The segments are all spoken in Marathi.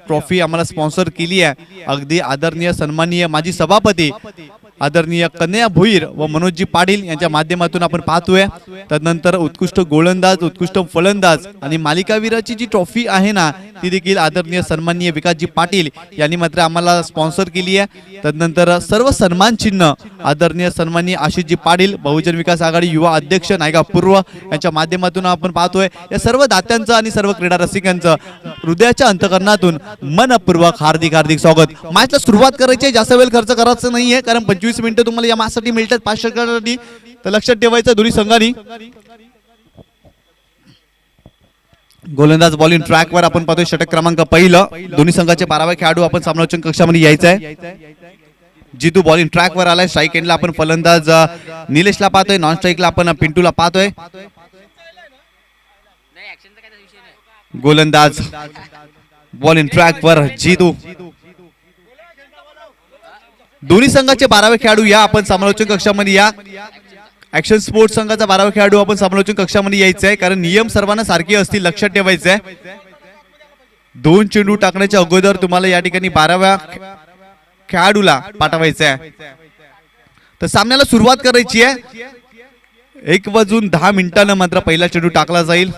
ट्रॉफी आम्हाला स्पॉन्सर केली आहे, अगदी आदरणीय सन्माननीय माजी सभापती आदरणीय कन्हैया भोईर व मनोजजी पाटील यांच्या माध्यमातून आपण पाहतोय। तदनंतर उत्कृष्ट गोलंदाज, उत्कृष्ट फलंदाज आणि मालिकावीराची जी ट्रॉफी आहे ना ती देखील आदरणीय सन्माननीय विकासजी पाटील यांनी मात्र आम्हाला स्पॉन्सर केली आहे। तदनंतर सर्व सन्मान चिन्ह आदरणीय सन्माननीय आशिषजी पाटील बहुजन विकास आघाडी युवा अध्यक्ष नायगाव पूर्व यांच्या माध्यमातून आपण पाहतोय। या सर्व दात्यांचं आणि सर्व क्रीडा रसिकांचं हृदयाच्या अंतःकरणातून मनपूर्वक हार्दिक हार्दिक स्वागत। मॅचला सुरुवात करायची, जास्त वेळ खर्च करायचा नाहीये कारण 25 मिनिटं तुम्हाला या मॅचसाठी मिळतात 5 षटकांसाठी, तर लक्षात ठेवायचं दोन्ही संघांनी। गोलंदाज बॉलिंग ट्रॅकवर आपण पाहतोय षटक क्रमांक पहिलं, दोन्ही संघाचे 12वे खेळाडू आपण समालोचन कक्षामध्ये यायचं आहे। जितू बॉलिंग ट्रॅकवर आलाय, स्ट्राईक एंडला आपण फलंदाज निलेशला पाहतोय, नॉन स्ट्राईकला आपण पिंटूला पाहतोय। गोलंदाज बॉलिंग ट्रॅकवर जितू, दोन्ही संघाचे 12वे खेळाडू या आपण समालोचन कक्षामध्ये या। ऍक्शन स्पोर्ट्स संघाचा 12वा खेळाडू आपण समालोचन कक्षामध्ये यायचा आहे कारण नियम सर्वांना सारखे असतील, लक्षात ठेवायचे आहे। 2 चेंडू टाकण्याच्या अगोदर तुम्हाला या ठिकाणी 12व्या खेळाडूला पाठवायचं आहे। तर सामन्याला सुरुवात करायची आहे, 1 वाजून 10 मिनिटांना मात्र पहिला चेंडू टाकला जाईल।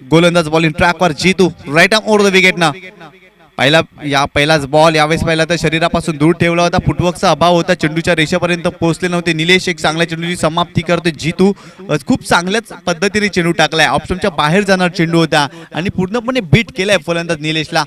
गोलंदाज बॉलिंग ट्रॅकवर Jitu, right arm over the wicket ना पहिलाच बॉल यावेळेस पहिला तर शरीरापासून दूर ठेवला होता, फुटवर्कचा अभाव होता, चेंडूच्या रेषेपर्यंत पोहोचले नव्हते। निलेश एक चांगल्या चेंडूची समाप्ती करते, जितू खूप चांगल्याच पद्धतीने चेंडू टाकलाय, ऑप्शनच्या बाहेर जाणार चेंडू होता आणि पूर्णपणे बीट केलाय फलंदाज निलेशला,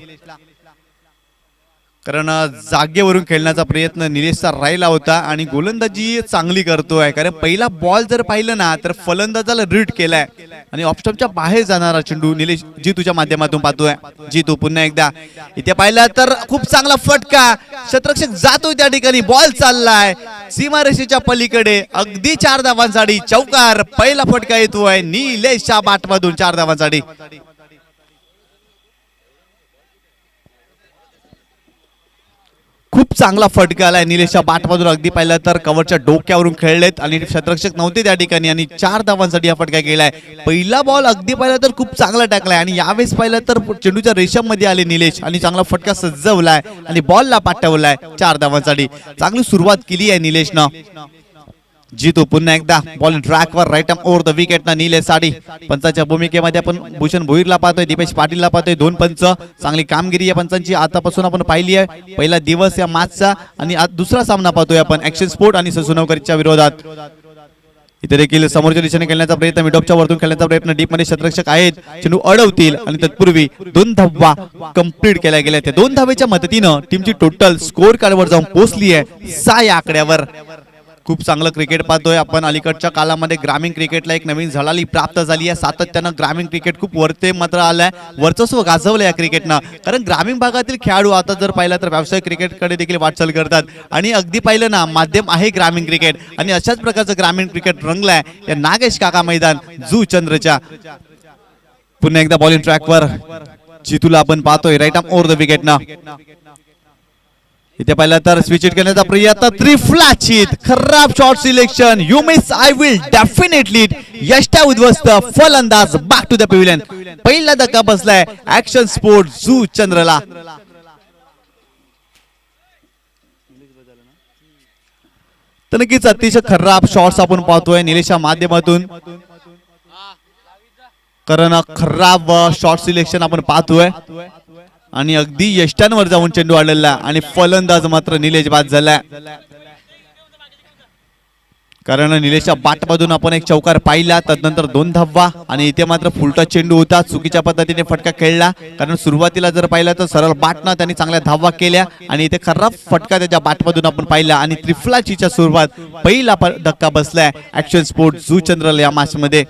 कारण जागेवरून खेळण्याचा प्रयत्न निलेशचा राहिला होता आणि गोलंदाजी चांगली करतोय कारण पहिला बॉल जर पाहिलं ना तर फलंदाजाला रीड केलाय आणि ऑप्शनच्या बाहेर जाणारा चेंडू निलेश जितूच्या माध्यमातून पाहतोय। जितू पुन्हा एकदा इथे पाहिला तर खूप चांगला फटका, क्षेत्ररक्षक जातोय त्या ठिकाणी, बॉल चाललाय सीमारेषेच्या पलीकडे, अगदी 4 धावांसाठी चौकार, पहिला फटका येतोय निलेशच्या बॅटमधून 4 धावांसाठी। खूप चांगला फटका आलाय निलेशच्या बॅटमधून, अगदी पाहिलं तर कव्हरच्या डोक्यावरून खेळलेत आणि क्षेत्ररक्षक नव्हते त्या ठिकाणी आणि 4 धावांसाठी हा फटका केलाय। पहिला बॉल अगदी पाहिलं तर खूप चांगला टाकलाय आणि यावेळेस पाहिलं तर चेंडूच्या रेषामध्ये आले निलेश आणि चांगला फटका सजवलाय आणि बॉलला पाठवलाय 4 धावांसाठी। चांगली सुरुवात केली आहे निलेशनं। जितू पुन्हा एकदा बॉलिंग ट्रॅकवर, right arm over the wicket ना निलेश साडी। पंचाच्या भूमिकेमध्ये आपण भूषण भोईरला पाहतोय, दीपेश पाटीलला पाहतोय, 2 पंच, चांगली कामगिरी या पंचांची आतापासून आपण पाहिली आहे। पहिला दिवस या मॅचचा आणि आज दुसरा सामना पाहतोय आपण ऍक्शन स्पोर्ट आणि ससुनवकरच्या विरोधात। इथे देखील समोरच्या दिशेने खेळण्याचा प्रयत्न, मिडऑफच्या वरतून खेळण्याचा प्रयत्न, डीप मध्ये क्षेत्ररक्षक आहेत, चेंडू अडवतील आणि तत्पूर्वी 2 धावा कंप्लीट केल्या गेल्या। त्या 2 धावेच्या मदतीनं टीमची टोटल स्कोर कार्डवर जाऊन पोहोचली आहे 6 या आकड्यावर। खूप चांगलं क्रिकेट पाहतोय आपण अलीकडच्या काळामध्ये, ग्रामीण क्रिकेटला एक नवीन झळाळी प्राप्त झाली आहे, सातत्यानं ग्रामीण क्रिकेट खूप वरते मात्र आलाय, वर्चस्व गाजवलं या क्रिकेटनं, कारण ग्रामीण भागातील खेळाडू आता जर पाहिलं तर व्यावसायिक क्रिकेटकडे देखील वाटचाल करतात आणि अगदी पाहिलं ना माध्यम आहे ग्रामीण क्रिकेट आणि अशाच प्रकारचं ग्रामीण क्रिकेट रंगलाय या नागेश काका मैदान जुचंद्रच्या। पुन्हा एकदा बॉलिंग ट्रॅकवर जितूला आपण पाहतोय, right arm over the wicket ना इथे पाहिलं तर स्विच हिट करण्याचा प्रयत्न, त्रिफलाचित, खराब shot selection, you miss I will definitely, यष्टा उद्ध्वस्त, फलंदाज बॅक टू द पॅव्हिलियन। पहिला धक्का बसलाय ऍक्शन स्पोर्ट जुचंद्रला। तर नक्कीच अतिशय खराब शॉट्स आपण पाहतोय निलेशच्या माध्यमातून, कारण खराब शॉट सिलेक्शन आपण पाहतोय आणि अगदी यष्टांवर जाऊन चेंडू आलेला आणि फलंदाज मात्र निलेश बाद झालाय, कारण निलेशच्या बॅटमधून आपण एक चौकार पाहिला, तदनंतर 2 धावा आणि इथे मात्र फुलटा चेंडू होता, चुकीच्या पद्धतीने फटका खेळला, कारण सुरुवातीला जर पाहिलं तर सरळ बॅटनं त्यांनी चांगल्या धावा केल्या आणि इथे खराब फटका त्याच्या बॅटमधून आपण पाहिला आणि त्रिफलाचीच्या सुरुवात पहिला धक्का बसलाय ऍक्शन स्पोर्ट जुचंद्रला या मॅच मध्ये।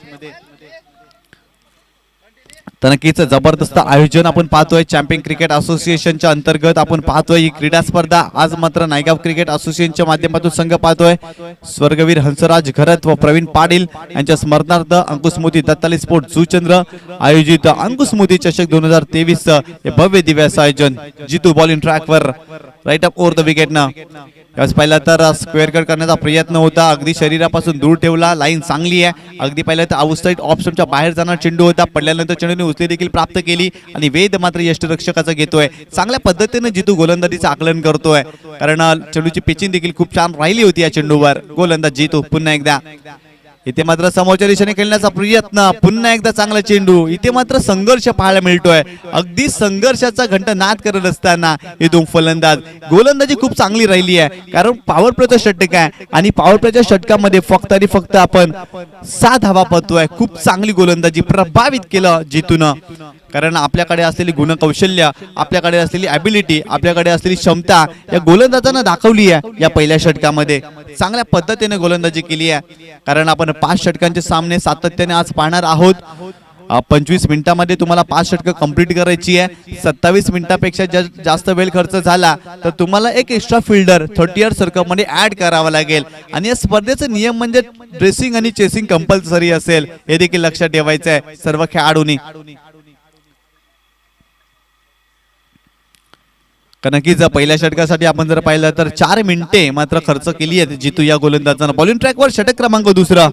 तर नक्कीच जबरदस्त आयोजन आपण पाहतोय चॅम्पियन क्रिकेट असोसिएशनच्या अंतर्गत आपण पाहतोय ही क्रीडा स्पर्धा। आज मात्र नायगाव क्रिकेट असोसिएशनच्या माध्यमातून संघ पाहतोय स्वर्गवीर हंसराज घरत व प्रवीण पाटील यांच्या स्मरणार्थ अंकुशमोती दत्ताली स्पोर्ट जुचंद्र आयोजित अंकुशमोती चषक 2023 हे भव्य दिव्य आयोजन। जितू बॉलिंग ट्रॅकवर, right up over the wicket ना यावेळेस पहिला तर स्क्वेअर कट करण्याचा प्रयत्न होता, अगदी शरीरापासून दूर ठेवला. लाईन चांगली आहे. अगदी पहिला तर आउटसाइड ऑप्शनच्या बाहेर जाणार चेंडू होता. पडल्यानंतर चेंडूने उचली देखील प्राप्त केली आणि वेध मात्र यष्टिरक्षकाचा घेतोय. चांगल्या पद्धतीने जितू गोलंदाजीचं आकलन करतोय, कारण चेंडूची पिचिंग देखील खूप छान राहिली होती या चेंडूवर. गोलंदाज जितू पुन्हा एकदा. इथे मात्र समोरच्या दिशेने खेळण्याचा प्रयत्न, पुन्हा एकदा चांगला चेंडू. इथे मात्र संघर्ष पाहायला मिळतोय. अगदी संघर्षाचा घंटानाद करत असताना हे दोन फलंदाज. गोलंदाजी खूप चांगली राहिली आहे, कारण पॉवर प्लेचा षटक आहे आणि पॉवर प्लेच्या षटकामध्ये फक्त आणि फक्त आपण 6 धावा पडतोय. खूप चांगली गोलंदाजी प्रभावित केलं जितून, कारण आपल्याकडे असलेली गुणकौशल्य, आपल्याकडे असलेली ॲबिलिटी, आपल्याकडे असलेली क्षमता या गोलंदाजांना दाखवली आहे या पहिल्या षटकामध्ये. चांगल्या पद्धतीने गोलंदाजी केली आहे, कारण आपण 5 षटकांचे सामने सातत्याने आज पाहणार आहोत. 25 मिनिटांमध्ये तुम्हाला 5 षटकं कंप्लीट करायची आहे. 27 मिनिटांपेक्षा जास्त वेळ खर्च झाला तर तुम्हाला एक एक्स्ट्रा फिल्डर 30 सर्कलमध्ये ऍड करावा लागेल. आणि या स्पर्धेचे नियम म्हणजे ड्रेसिंग आणि चेसिंग कंपल्सरी असेल, हे देखील लक्षात ठेवायचं आहे सर्व खेळाडूंनी. कारण की जर पहिल्या षटकासाठी आपण जर पाहिलं तर 4 मिनिटे मात्र खर्च केली आहे जितू या गोलंदाजानं. बॉलिंग ट्रॅकवर षटक क्रमांक 2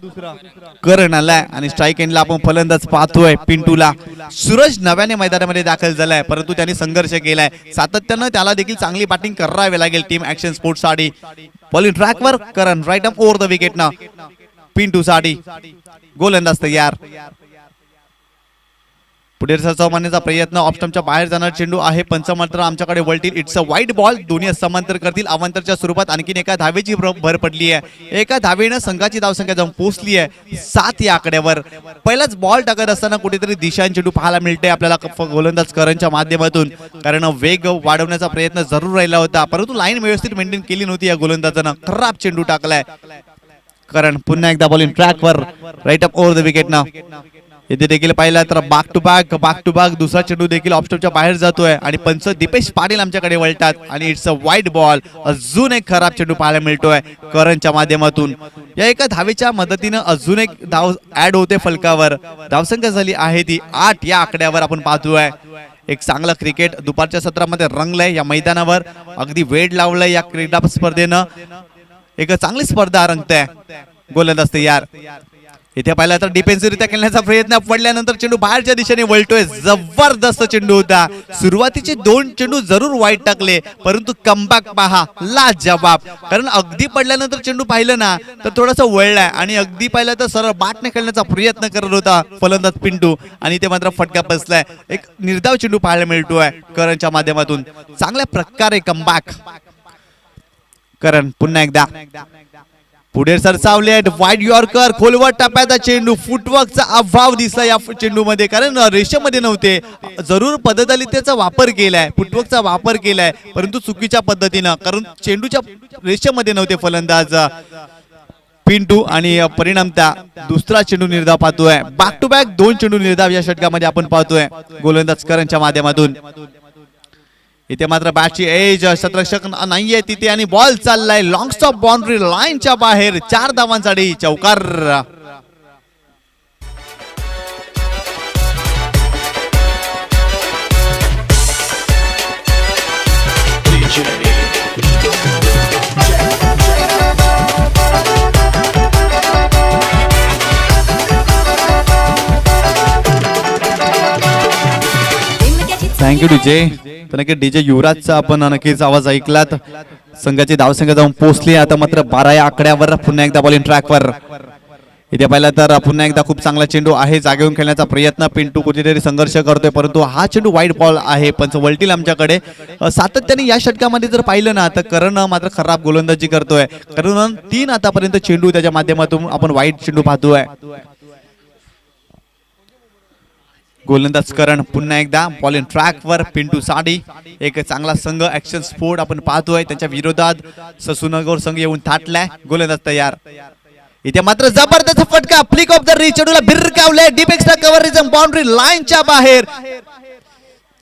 करण आलाय आणि स्ट्राईक एंडला आपण फलंदाज पाहतोय पिंटूला. सूरज नव्याने मैदानामध्ये दाखल झालाय, परंतु त्यांनी संघर्ष केलाय. सातत्यानं त्याला देखील चांगली बॅटिंग करावी लागेल टीम ऍक्शन स्पोर्ट्स साठी. बॉलिंग ट्रॅकवर Karan, right up over the wicket ना पिंटू साठी. गोलंदाज तयार. पुढे सरसावण्याचा प्रयत्न, ऑप्शनच्या बाहेर जाणार चेंडू आहे. पंच मात्र आमच्याकडे वळतील. It's a wide ball. दोन्ही समांतर करतील. अवांतरच्या स्वरूपात आणखीन एका धावेची भर पडली आहे. एका धावेनं संघाची धावसंख्या जाऊन पोहोचली आहे 7 या आकड्यावर. पहिलाच बॉल टाकत असताना कुठेतरी दिशांची चेंडू पाहायला मिळते आपल्याला गोलंदाज करणच्या माध्यमातून, कारण वेग वाढवण्याचा प्रयत्न जरूर राहिला होता, परंतु लाईन व्यवस्थित मेंटेन केली नव्हती या गोलंदाजानं. खराब चेंडू टाकलाय करण. पुन्हा एकदा बॉलिंग ट्रॅकवर, right up over the wicket ना. इथे देखील पाहिला तर बॅक टू बॅक दुसरा चेंडू देखील ऑप्शनच्या बाहेर जातोय आणि पंच दीपेश पाटील आमच्याकडे वळतात आणि इट्स अ वाईड बॉल. अजून एक खराब चेंडू पाहायला मिळतोय करणच्या माध्यमातून. या एका धावेच्या मदतीनं अजून एक धाव ऍड होते फलकावर. धावसंख्या झाली आहे ती 8 या आकड्यावर आपण पाहतोय. एक चांगला क्रिकेट दुपारच्या सत्रामध्ये रंगलंय या मैदानावर. अगदी वेळ लावलाय या क्रीडा स्पर्धेनं. एक चांगली स्पर्धा रंगते. गोलंदाज तयार. इथे पाहिला तर डिफेन्सिव्हरित्या खेळण्याचा प्रयत्न, पडल्यानंतर चेंडू बाहेरच्या दिशेने वळतोय. जबरदस्त चेंडू होता. सुरुवातीचे 2 चेंडू जरूर वाईट टाकले, परंतु कमबॅक पहा लाजवाब. कारण अगदी पडल्यानंतर चेंडू पाहिलं ना तर थोडासा वळलाय आणि अगदी पाहिलं तर सरळ बॅटने खेळण्याचा प्रयत्न करत होता फलंदाज पिंटू आणि ते मात्र फटका बसलाय. एक निर्धाव चेंडू पाहायला मिळतोय करणच्या माध्यमातून. चांगल्या प्रकारे कमबॅक करण. पुन्हा एकदा पुढे सरसावले वाईड यॉर्कर. खोलवर टप्प्याचा चेंडू. फुटवर्कचा अभाव दिसला या चेंडूमध्ये, कारण रेषेमध्ये नव्हते. जरूर पद्धतलीतेचा वापर केलाय, फुटवर्कचा वापर केलाय, परंतु चुकीच्या पद्धतीनं, कारण चेंडूच्या रेषेमध्ये नव्हते फलंदाज पिंटू आणि परिणामता दुसरा चेंडू निर्धाव पाहतोय. बॅक टू बॅक 2 चेंडू निर्धाव या षटकामध्ये आपण पाहतोय गोलंदाज करणच्या माध्यमातून. इथे मात्र बॅटची एज, शतरक्षक नाहीये तिथे आणि बॉल चाललाय लॉंग स्टॉप बाउंड्री लाईनच्या बाहेर. 4 धावांसाठी चौकार. Thank you DJ. तर नक्की डीजे युवराजचा आपण नक्कीच आवाज ऐकलात. संघाची धावसंख्या जाऊन पोहोचली आता मात्र 12 या आकड्यावर. पुन्हा एकदा बॉलिंग ट्रॅकवर. इथे पाहिलं तर पुन्हा एकदा खूप चांगला चेंडू आहे. जागेवरून खेळण्याचा प्रयत्न. पिंटू कुठेतरी संघर्ष करतोय, परंतु हा चेंडू वाईड बॉल आहे. पंच वळतील आमच्याकडे. सातत्याने या षटकामध्ये जर पाहिलं ना तर करण मात्र खराब गोलंदाजी करतोय. कारण 3 आतापर्यंत चेंडू त्याच्या माध्यमातून आपण वाईड चेंडू पाहतोय. गोलंदाज करण. पुन्हा एकदा बॉलिंग ट्रॅकवर पिंटू साठी. एक चांगला संघ ऍक्शन स्पोर्ट आपण पाहतोय. त्यांच्या विरोधात ससूनगर संघ येऊन थाटलाय. गोलंदाज तयार. इथे मात्र जबरदस्त फटका. Flick off the reach. चेंडूला भिरकावले. डीप एक्स्ट्रा कव्हरेज बाउंड्री लाईनच्या बाहेर.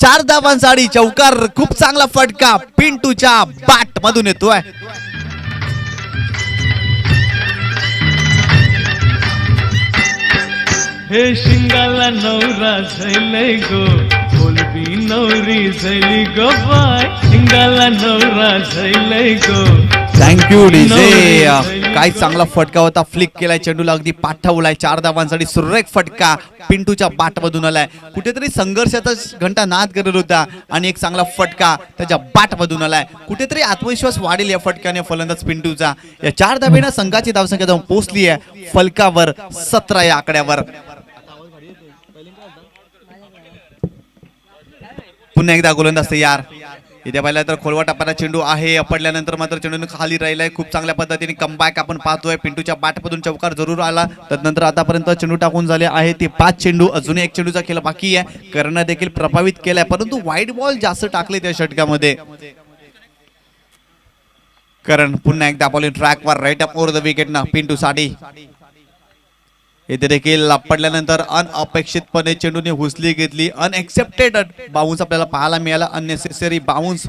4 धावांसाठी चौकार. खूप चांगला फटका पिंटूच्या बॅट मधून येतोय. हे शिंगाला नवरा झैले गो, बोलबी नवरी झैली गो बाय. शिंगाला नवरा झैले गो, थँक्यू डीजे. काय चांगला फटका होता, फ्लिक केलाय चेंडूला, अगदी पाठवलाय. 4 धावांसाठी सुरेख फटका पिंटूच्या बॅटमधून आलाय. कुठेतरी संघर्षाचा घंटा नाद करत होता आणि एक चांगला फटका त्याच्या बॅटमधून आलाय. कुठेतरी आत्मविश्वास वाढेल या फटक्याने फलंदाज पिंटूचा. या 4 धावेनं संघाची धावसंख्या जाऊन पोहोचली आहे फलकावर 17 या आकड्यावर. पुन्हा एकदा गोलंदाज तयार. इथे पाहिलं तर खोलवा टप्प्याला चेंडू आहे, पडल्यानंतर मात्र चेंडूने खाली राहिलाय. खूप चांगल्या पद्धतीने कमबॅक आपण पाहतोय. पिंटूच्या बॅटमधून चौकार जरूर आला. त्यानंतर आतापर्यंत चेंडू टाकून झाले आहे ते 5 चेंडू. अजून एक चेंडूचा खेळ बाकी आहे. करण देखील प्रभावित केलाय, परंतु वाईट बॉल जास्त टाकले त्या षटकामध्ये. करण पुन्हा एकदा बॉलिंग ट्रॅकवर right up over the wicket ना पिंटू साठी. इथे देखील पडल्यानंतर अनअपेक्षितपणे चेंडूने हुसली घेतली. अनएक्सेप्टेड बाउन्स आपल्याला पाहायला मिळाला, अननेसेसरी बाउन्स.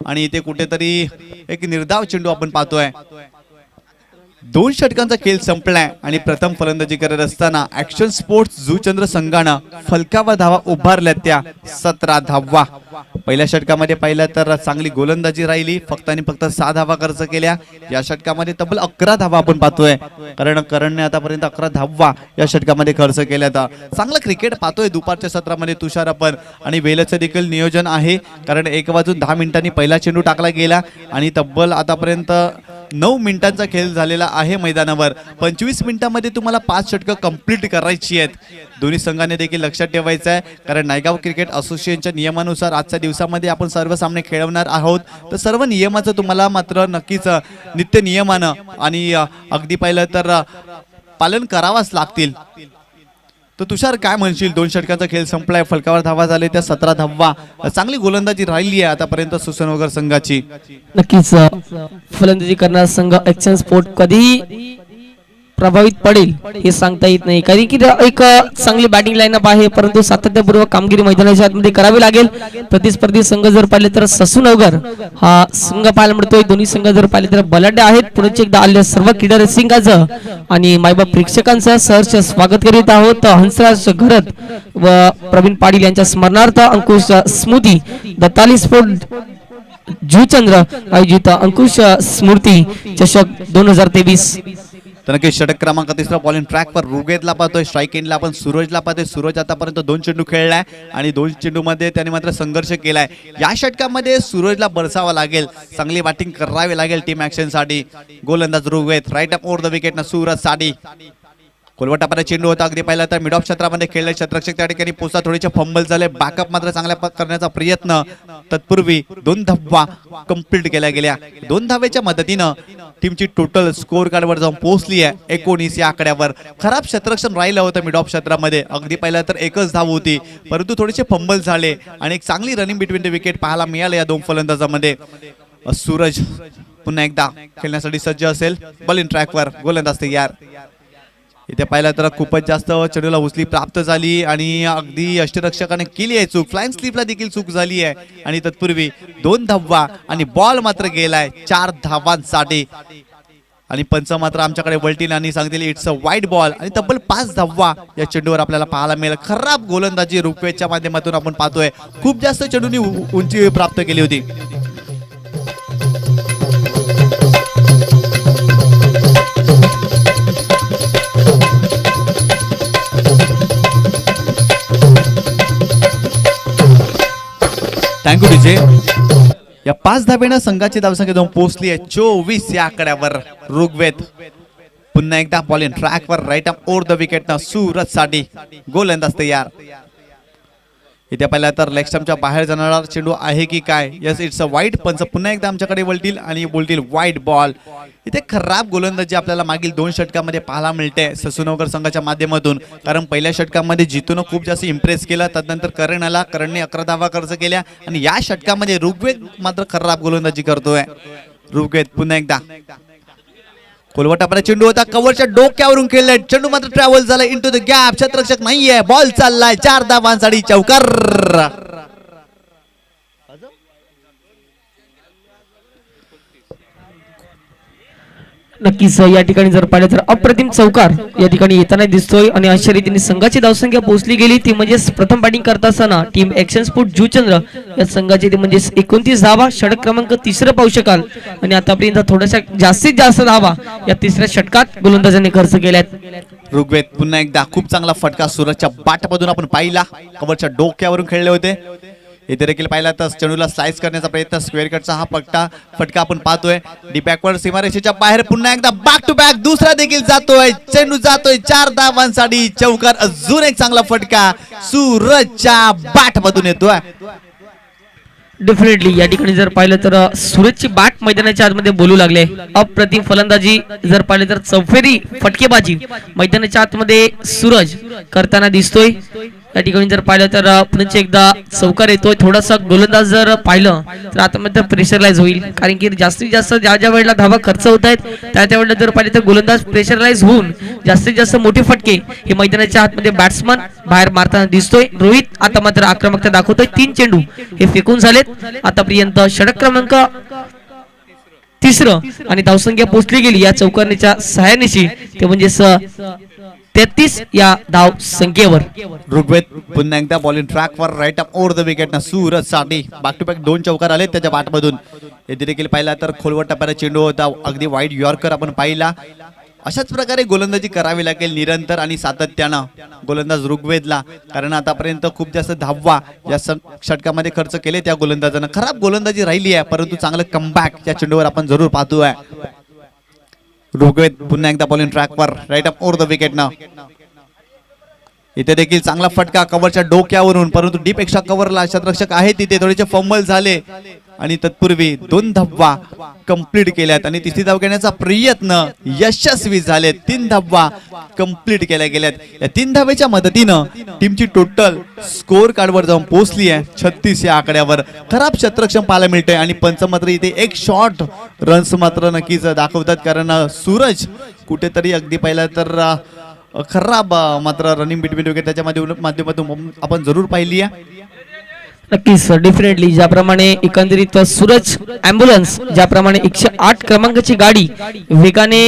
आणि इथे कुठेतरी एक निर्धाव चेंडू आपण पाहतोय. 2 षटकांचा खेळ संपलाय आणि प्रथम फलंदाजी करत असताना ऍक्शन स्पोर्ट्स जुचंद्र संघानं फलकावर धावा उभारल्या त्या 17 धावा. पहिल्या षटकामध्ये पाहिलं तर चांगली गोलंदाजी राहिली, फक्त आणि फक्त 6 धावा खर्च केल्या. या षटकामध्ये तब्बल 11 धावा आपण पाहतोय, कारण करणने आतापर्यंत 11 धावा या षटकामध्ये खर्च केल्या. चांगलं क्रिकेट पाहतोय दुपारच्या सत्रामध्ये तुषार आपण. आणि वेळेचं देखील नियोजन आहे, कारण 1 वाजून 10 मिनिटांनी पहिला चेंडू टाकला गेला आणि तब्बल आतापर्यंत 9 मिनिटांचा खेळ झालेला आहे मैदानावर. 25 मिनिटांमध्ये तुम्हाला 5 षटकं कंप्लीट करायची आहेत. दोन्ही संघाने देखील लक्षात ठेवायचं आहे, कारण नायगाव क्रिकेट असोसिएशनच्या नियमानुसार आजच्या दिवसामध्ये आपण सर्व सामने खेळवणार आहोत. तर सर्व नियमाचं तुम्हाला मात्र नक्कीच नित्य नियमानं आणि अगदी पाहिलं तर पालन करावाच लागतील. तर तुषार काय म्हणशील, 2 षटकांचा खेळ संपलाय, फलकावर धावा झाले त्या 17 धावा. चांगली गोलंदाजी राहिली आहे आतापर्यंत सुसनगर संघाची. नक्कीच फलंदाजी करणारा संघ ऍक्शन स्पोर्ट कधी प्रभावित पडेल हे सांगता येत नाही, कारण की एक चांगली बॅटिंग लाईनअप आहे, परंतु सातत्यपूर्वक कामगिरी मैदानाच्या आतमध्ये करावी लागेल. प्रतिस्पर्धी संघ जर पाहिले तर ससूनगर हा संघ पाहायला मिळतोय. दोन्ही संघ जर पाहिले तर बलाढ्य आहेत. पुढे एकदा आलेल्या सर्व क्रीडा रसिकांचं आणि मायबाप प्रेक्षकांचं सहर्ष स्वागत करीत आहोत. हंसराज घरत व प्रवीण पाटील यांच्या स्मरणार्थ अंकुश स्मृती दत्ताली स्पोर्ट जुचंद्र आयोजित अंकुश स्मृती चषक 2023. तर नक्की षटक क्रमांक 3 बॉलिंग ट्रॅकवर रुगेदला पाहतोय. स्ट्राईक एंडला आपण सूरजला पाहतोय. सूरज आतापर्यंत 2 चेंडू खेळलाय आणि 2 चेंडूमध्ये त्याने मात्र संघर्ष केलाय. या षटकामध्ये सूरजला बरसावं लागेल, चांगली बॅटिंग करावी लागेल टीम ऍक्शन साठी. गोलंदाज रुगेद right up over the wicket ना सूरज साठी. कोलवटापर्यंत चेंडू होता, अगदी पाहिला तर मिड ऑफ क्षेत्रामध्ये खेळले क्षेत्ररक्षक त्या ठिकाणी पोहोचला. थोडेसे फंबल झाले, बॅकअप मात्र चांगल्या करण्याचा प्रयत्न. तत्पूर्वी 2 धावा कंप्लीट केल्या गेल्या. 2 धावेच्या मदतीनं टीमची टोटल स्कोर कार्डवर जाऊन पोहोचली आहे 19 या आकड्यावर. खराब क्षेत्ररक्षण राहिलं होतं मिड ऑफ क्षेत्रामध्ये, अगदी पाहिलं तर 1च धाव होती, परंतु थोडेसे फंबल झाले आणि एक चांगली रनिंग बिटवीन द विकेट पाहायला मिळालं या 2 फलंदाजांमध्ये. सूरज पुन्हा एकदा खेळण्यासाठी सज्ज असेल. बॉलिंग ट्रॅकवर गोलंदाज तयार. इथे पाहिलं तर खूपच जास्त चेंडूला उचली प्राप्त झाली आणि अगदी अष्टरक्षकाने केली आहे चूक. फ्लाइंग स्लिपला देखील चूक झाली आहे आणि तत्पूर्वी 2 धावा आणि बॉल मात्र गेलाय 4 धावांसाठी. आणि पंच मात्र आमच्याकडे वळतील आणि सांगतील इट्स अ वाईट बॉल. आणि तब्बल 5 धावा या चेंडूवर आपल्याला पाहायला मिळेल. खराब गोलंदाजी रुकवेच्या माध्यमातून आपण पाहतोय. खूप जास्त चेंडूनी उंची प्राप्त केली होती. Thank you DJ. या 5 धाब्यानं संघाची धावसंख्या जाऊन पोहोचली आहे 24 या आकड्यावर. ऋग्वेद पुन्हा एकदा बॉलिंग ट्रॅकवर right up over the wicket ना सूरज साठी. गोलंदाज तयार. इथे पाहिलं तर लेग स्टंपच्या बाहेर जाणारा चेंडू आहे की काय. यस, इट्स अ वाईट. पंच पुन्हा एकदा आमच्याकडे वळतील आणि बोलतील वाईट बॉल. इथे खराब गोलंदाजी आपल्याला मागील 2 षटकामध्ये पाहायला मिळते ससूनगर संघाच्या माध्यमातून, कारण पहिल्या षटकामध्ये जितून खूप जास्त इम्प्रेस केला. त्यानंतर करण आला, करणने 11 धावा खर्च केल्या आणि या षटकामध्ये ऋग्वेद मात्र खराब गोलंदाजी करतोय. ऋग्वेद पुन्हा एकदा कोलवटापर्यंत चेंडू होता, कव्हरच्या डोक्यावरून खेळलाय. चेंडू मात्र ट्रॅव्हल झाला इनटू द गॅप. क्षेत्ररक्षक नाहीये, बॉल चाललाय 4 धावांसाठी चौकार. नक्कीच या ठिकाणी जर पाहिलं तर अप्रतिम चौकार या ठिकाणी येताना दिसतोय आणि अशा रीतीने संघाची धावसंख्या पोहोचली गेली ती म्हणजे प्रथम बॅटिंग करत असताना टीम ऍक्शन स्पोर्ट जुचंद्र या संघाची ती म्हणजे 29 धावा, षटक क्रमांक 3 पाहू शकाल आणि आतापर्यंत थोड्याशा जास्तीत जास्त धावा या तिसऱ्या षटकात गोलंदाजांनी खर्च केल्यात. ऋग्वेद पुन्हा एकदा खूप चांगला फटका सूरजच्या बाटमधून आपण पाहिला, कव्हरच्या डोक्यावरून खेळले होते. इथे देखील पाहिला तर चेंडूला स्लाइस करण्याचा प्रयत्न, स्क्वेअर कटचा हा फटका आपण पाहतोय. डीपॅकवर सीमारेषेच्या बाहेर पुन्हा एकदा बॅक टू बॅक दुसरा देखील जातोय, चेंडू जातोय 4 धावांसाठी. चौकार, अजून एक चांगला फटका सूरजच्या बॅटमधून येतोय. डेफिनेटली या ठिकाणी जर पाहिलं तर सूरजची बॅट मैदानाच्या आतमध्ये बोलू लागले. अप्रतिम फलंदाजी जर पाहिलं तर चौफेरी फटकेबाजी मैदानाच्या आतमध्ये सूरज करताना दिसतोय. या ठिकाणी जर पाहिलं तर पुन्हा एकदा चौकार येतोय. थोडासा गोलंदाज जर पाहिलं तर आता मात्र प्रेशरलाइज होईल, कारण की जास्तीत जास्त ज्या वेळेला धावा खर्च होत आहेत त्या वेळेला जर पाहिलं तर गोलंदाज प्रेशरलाइज होऊन जास्तीत जास्त मोठे फटके हे मैदानाच्या आतमध्ये बॅट्समन बाहेर मारताना दिसतोय. रोहित आता मात्र आक्रमकता दाखवतोय. 3 चेंडू हे फेकून झालेत आतापर्यंत. षटक क्रमांक 3 आणि धावसंख्या पोहोचली गेली या चौकारणीच्या सहाय्याने ते म्हणजे 33 या धाव संख्येवर. ऋग्वेद पुन्हा एकदा बॉलिंग ट्रॅकवर right up over the wicket ना सूरज साठी बॅक टू बॅक 2 चौकार आले त्याच्या बॅटमधून. येथे देखील पाहिला तर खोलवर टप्प्याचा चेंडू होता, अगदी वाईड यॉर्कर आपण पाहिला. अशाच प्रकारे गोलंदाजी करावी लागेल निरंतर आणि सातत्यानं गोलंदाज ऋग्वेदला, कारण आतापर्यंत खूप जास्त धावा या षटकामध्ये खर्च केले त्या गोलंदाजानं. खराब गोलंदाजी राहिली आहे, परंतु चांगलं कमबॅक या चेंडूवर आपण जरूर पाहतोय. ऋग्वेद पुन्हा एकदा बॉलिंग ट्रॅकवर right up over the wicket ना. इथे देखील चांगला फटका कव्हरच्या डोक्यावरून, परंतु डीप एक्स्ट्रा कव्हरला क्षेत्ररक्षक आहे तिथे थोडेसे फंबल झाले आणि तत्पूर्वी 2 धावा कंप्लीट केल्यात आणि तिसरी धाव घेण्याचा प्रयत्न यशस्वी झाले. 3 धावा कंप्लीट केल्या गेल्यात. या 3 धावेच्या मदतीनं टीमची टोटल स्कोर कार्डवर जाऊन पोहोचली आहे 36 या आकड्यावर. खराब क्षेत्ररक्षण पाहायला मिळते आणि पंच मात्र इथे एक शॉट रन्स मात्र नक्कीच दाखवतात, कारण सूरज कुठेतरी अगदी पाहिलं तर खराब मात्र रनिंग बिटवीन विकेट त्याच्या माध्यमातून आपण जरूर पाहिली आहे. नक्कीच डेफिनेटली ज्याप्रमाणे एकंदरीत सूरज ॲम्ब्युलन्स ज्याप्रमाणे 108 क्रमांकाची गाडी वेगाने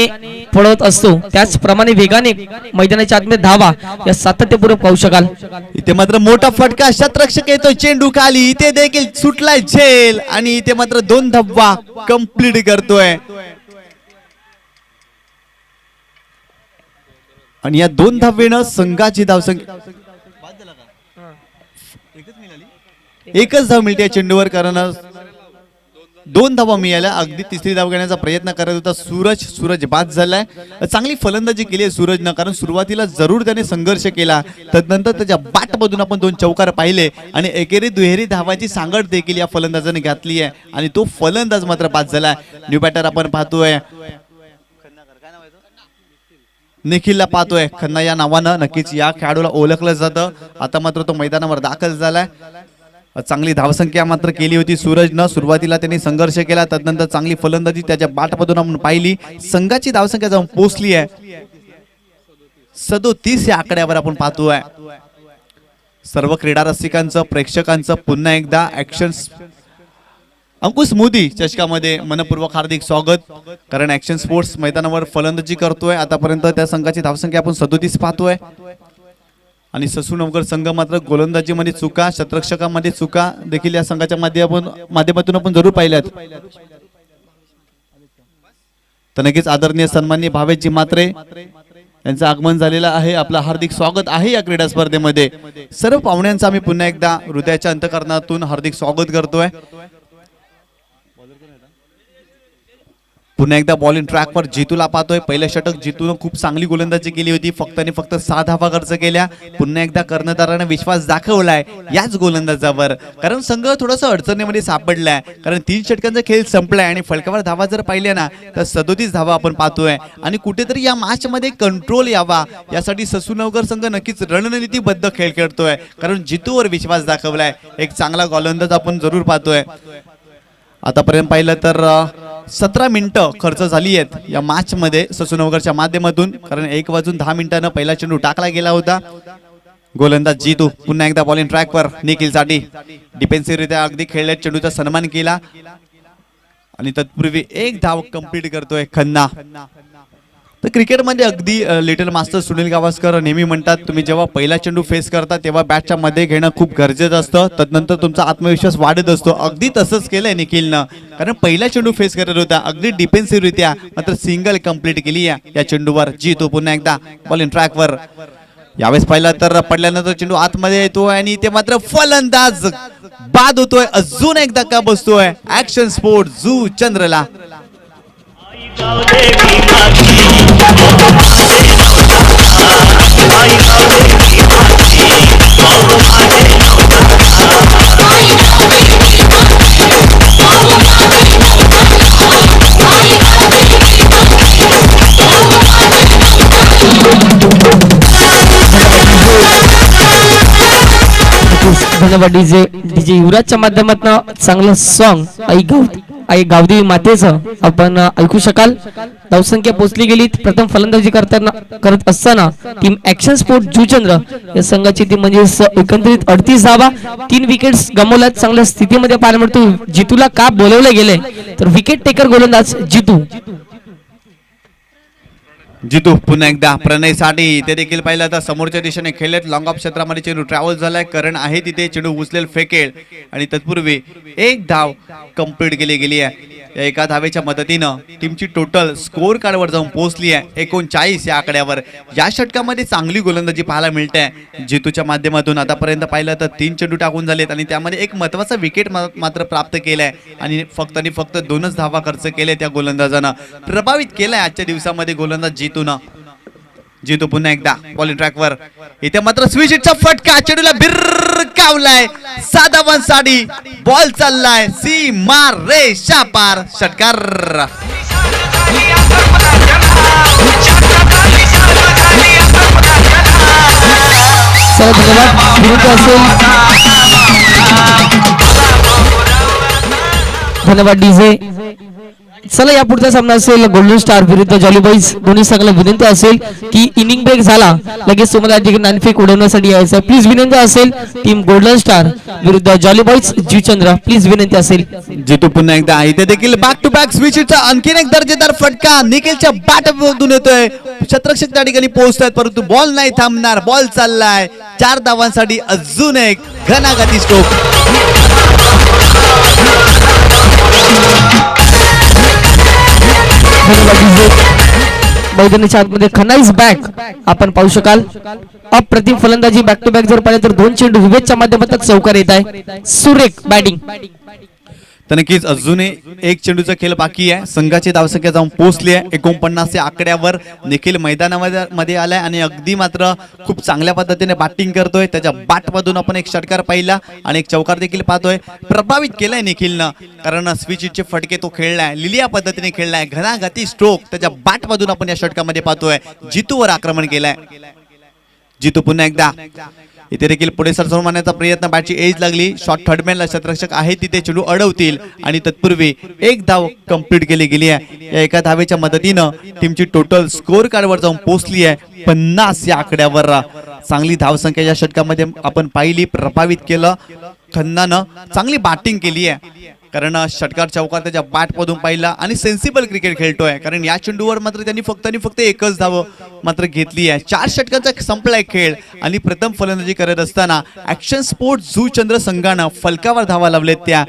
पळवत असतो त्याचप्रमाणे वेगाने मैदानाच्या आतमध्ये धावा या सातत्यपूर्वक पाहू शकाल. इथे मात्र मोठा फटका, क्षेत्ररक्षक येतोय चेंडू खाली, इथे देखील सुटलाय झेल आणि इथे मात्र 2 धावा कंप्लीट करतोय. आणि या 2 धावेनं संघाची धावसंख्या एकच धाव मिळते या चेंडूवर, कारण 2 धावा मिळाल्या. अगदी तिसरी धाव घेण्याचा प्रयत्न करत होता सूरज बाद झालाय. चांगली फलंदाजी केली आहे सूरजनं, कारण सुरुवातीला जरूर त्याने संघर्ष केला, तदनंतर त्याच्या बॅटमधून आपण 2 चौकार पाहिले आणि एकेरी दुहेरी धावाची सांगड देखील या फलंदाजाने घातली आहे आणि तो फलंदाज मात्र बाद झालाय. न्यू बॅटर आपण पाहतोय निखिलला पाहतोय. खन्ना या नावानं नक्कीच या खेळाडूला ओळखलं जातं. आता मात्र तो मैदानावर दाखल झालाय. चांगली धावसंख्या मात्र केली होती सूरजनं. सुरुवातीला त्यांनी संघर्ष केला, तदनंतर चांगली फलंदाजी त्याच्या बाटमधून आपण पाहिली. संघाची धावसंख्या जाऊन पोहोचली आहे 37 या आकड्यावर आपण पाहतोय. सर्व क्रीडा रसिकांचं प्रेक्षकांचं पुन्हा एकदा ऍक्शन अंकुश मोदी चषकामध्ये मनपूर्वक हार्दिक स्वागत, कारण ऍक्शन स्पोर्ट्स मैदानावर फलंदाजी करतोय. आतापर्यंत त्या संघाची धावसंख्या आपण 37 पाहतोय आणि ससू नवकर संघ मात्र गोलंदाजीमध्ये चुका, क्षेत्ररक्षकामध्ये चुका देखील या संघाच्या माध्यमातून आपण जरूर पाहिल्यात. तर नक्कीच आदरणीय सन्माननीय भावेशजी म्हात्रे यांचं आगमन झालेलं आहे. आपलं हार्दिक स्वागत आहे या क्रीडा स्पर्धेमध्ये. सर्व पाहुण्यांचं आम्ही पुन्हा एकदा हृदयाच्या अंतःकरणातून हार्दिक स्वागत करतोय. पुन्हा एकदा बॉलिंग ट्रॅकवर जितूला पाहतोय. पहिलं षटक जितून खूप चांगली गोलंदाजी केली होती, फक्त आणि फक्त 6 धावा खर्च केल्या. पुन्हा एकदा कर्णधाराने विश्वास दाखवलाय याच गोलंदाजावर, कारण संघ थोडासा अडचणीमध्ये सापडलाय, कारण 3 षटकांचा खेळ संपलाय आणि फलकावर धावा जर पाहिल्या ना तर 37 धावा आपण पाहतोय. आणि कुठेतरी या मॅच मध्ये कंट्रोल यावा यासाठी ससूनगर संघ नक्कीच रणनीतीबद्ध खेळ खेळतोय, कारण जितूवर विश्वास दाखवलाय. एक चांगला गोलंदाज आपण जरूर पाहतोय. आतापर्यंत पाहिलं तर 17 मिनिटं खर्च झाली आहेत या मॅच मध्ये ससूनगरच्या माध्यमातून, कारण 1 वाजून 10 मिनिटांना पहिला चेंडू टाकला गेला होता. गोलंदाज जितू पुन्हा एकदा बॉलिंग ट्रॅकवर निखिलसाठी डिफेन्सिव्हरित्या अगदी खेळल्या चेंडूचा सन्मान केला आणि तत्पूर्वी 1 धाव कंप्लीट करतोय खन्ना. तर क्रिकेटमध्ये अगदी लिटल मास्टर सुनील गावस्कर नेहमी म्हणतात, तुम्ही जेव्हा पहिला चेंडू फेस करता तेव्हा बॅटच्या मध्ये घेणं खूप गरजेचं असतं, तदनंतर तुमचा आत्मविश्वास वाढत असतो. अगदी तसंच केलंय निखिलनं, कारण पहिला चेंडू फेस करत होता अगदी डिफेन्सिव्हरित्या, मात्र सिंगल कंप्लीट केली या चेंडूवर. जीतू पुन्हा एकदा बॉल इन ट्रॅकवर. यावेळेस पाहिला तर पडल्यानंतर चेंडू आतमध्ये येतोय आणि ते मात्र फलंदाज बाद होतोय. अजून एक धक्का बसतोय ऍक्शन स्पोर्ट जू चंद्रला. धन्यवाद डीजे युवराजच्या माध्यमातून चांगलं सॉन्ग आई गावदेवी मातेचं आपण ऐकू शकाल. धावसंख्या पोहोचली गेली. प्रथम फलंदाजी करत असताना टीम ऍक्शन स्पोर्ट जुचंद्र या संघाची टीम म्हणजे एकंदरीत 38 धावा, 3 विकेट्स गमावल्यात. चांगल्या स्थितीमध्ये पाहायला मिळतो. जितूला का बोलवलं गेले तर विकेट टेकर गोलंदाज जितू पुन्हा एकदा प्रणयसाठी. ते देखील पाहिलं आता समोरच्या दिशेने खेळलेत. लॉंग ऑफ क्षेत्रामध्ये चेंडू ट्रॅव्हल झालाय. करण आहे तिथे, चेंडू उचलेल फेकेल आणि तत्पूर्वी एक धाव कंप्लीट केली गेली आहे. या एका धावेच्या मदतीनं टीमची टोटल स्कोर कार्डवर जाऊन पोहोचली आहे 39 या आकड्यावर. या षटकामध्ये चांगली गोलंदाजी पाहायला मिळते जितूच्या माध्यमातून. आतापर्यंत पाहिलं तर 3 चेंडू टाकून झालेत आणि त्यामध्ये एक महत्वाचा विकेट मात्र प्राप्त केलाय आणि फक्त 2च धावा खर्च केले त्या गोलंदाजानं. प्रभावित केलाय आजच्या दिवसामध्ये गोलंदाज जितू पुन्हा एकदा बॉल इन ट्रॅकवर. इथे मात्र स्विच हिटचा फटका, चेंडूला भिरकावलाय. 7 धावांसाठी बॉल चाललाय सीमा रेषा पार. षटकार. धन्यवाद डीजे. चला या पुढचा सामना असेल गोल्डन स्टार विरुद्ध जॉली बॉईज. दोन्ही संघाला विनंती असेल की इनिंग ब्रेक झाला लगेच तुम्हाला नाणेफेक उडवण्यासाठी यायचं. प्लीज विनंती असेल टीम गोल्डन स्टार विरुद्ध जॉली बॉईज जीवचंद्र. प्लीज विनंती असेल. जितू पुन्हा एकदा इथे देखील बॅक टू बॅक स्विचचा आणखीन एक दर्जेदार फटका निखिलच्या बॅटमधून येतोय. क्षेत्ररक्षक त्या ठिकाणी पोहोचतात परंतु बॉल नाही थांबणार. बॉल चाललाय 4 धावांसाठी. अजून एक घणाघाती स्ट्रोक. मैदानाच्या आतमध्ये खनाईज बॅक आपण पाहू शकाल. अप्रतिम फलंदाजी बॅक टू बॅक जर पाहिलं तर 2 चेंडू विवेकच्या माध्यमातून चौकार येत आहे. सुरेख बॅटिंग. तर नक्कीच अजूनही एक चेंडूचा खेळ बाकी आहे. संघाची धावसंख्या जाऊन पोहोचली आहे 49 या आकड्यावर. निखिल मैदानामध्ये आलाय आणि अगदी मात्र खूप चांगल्या पद्धतीने बॅटिंग करतोय. त्याच्या बॅटमधून आपण एक षटकार पाहिला आणि एक चौकार देखील पाहतोय. प्रभावित केलंय निखिलनं, कारण स्विच हिटचे फटके तो खेळलाय, लिलिया पद्धतीने खेळलाय. घणाघाती स्ट्रोक त्याच्या बॅटमधून आपण या षटकामध्ये पाहतोय. जितूवर आक्रमण केलंय. जितू पुन्हा एकदा इथे देखील पुढे सरसरून मारण्याचा प्रयत्न. बॅटची एज लागली. शॉट थर्डमॅनला क्षेत्ररक्षक आहे तिथे, चेंडू अडवतील आणि तत्पूर्वी एक धाव कंप्लीट केली गेली आहे. या एका धावेच्या मदतीनं टीमची टोटल स्कोर कार्डवर जाऊन पोहोचली आहे 50 या आकड्यावर. चांगली धावसंख्या या षटकामध्ये आपण पाहिली. प्रभावित केलं खन्नानं. चांगली बॅटिंग केली आहे, कारण षटकार चौकार त्याच्या बॅटमधून पाहिला आणि सेन्सिबल क्रिकेट खेळतोय. कारण या चेंडूवर मात्र त्यांनी फक्त एकच धाव मात्र घेतली आहे. 4 षटकांचा संपलाय खेळ आणि प्रथम फलंदाजी करत असताना ऍक्शन स्पोर्ट जुचंद्र संघानं फलकावर धावा लावलेत त्या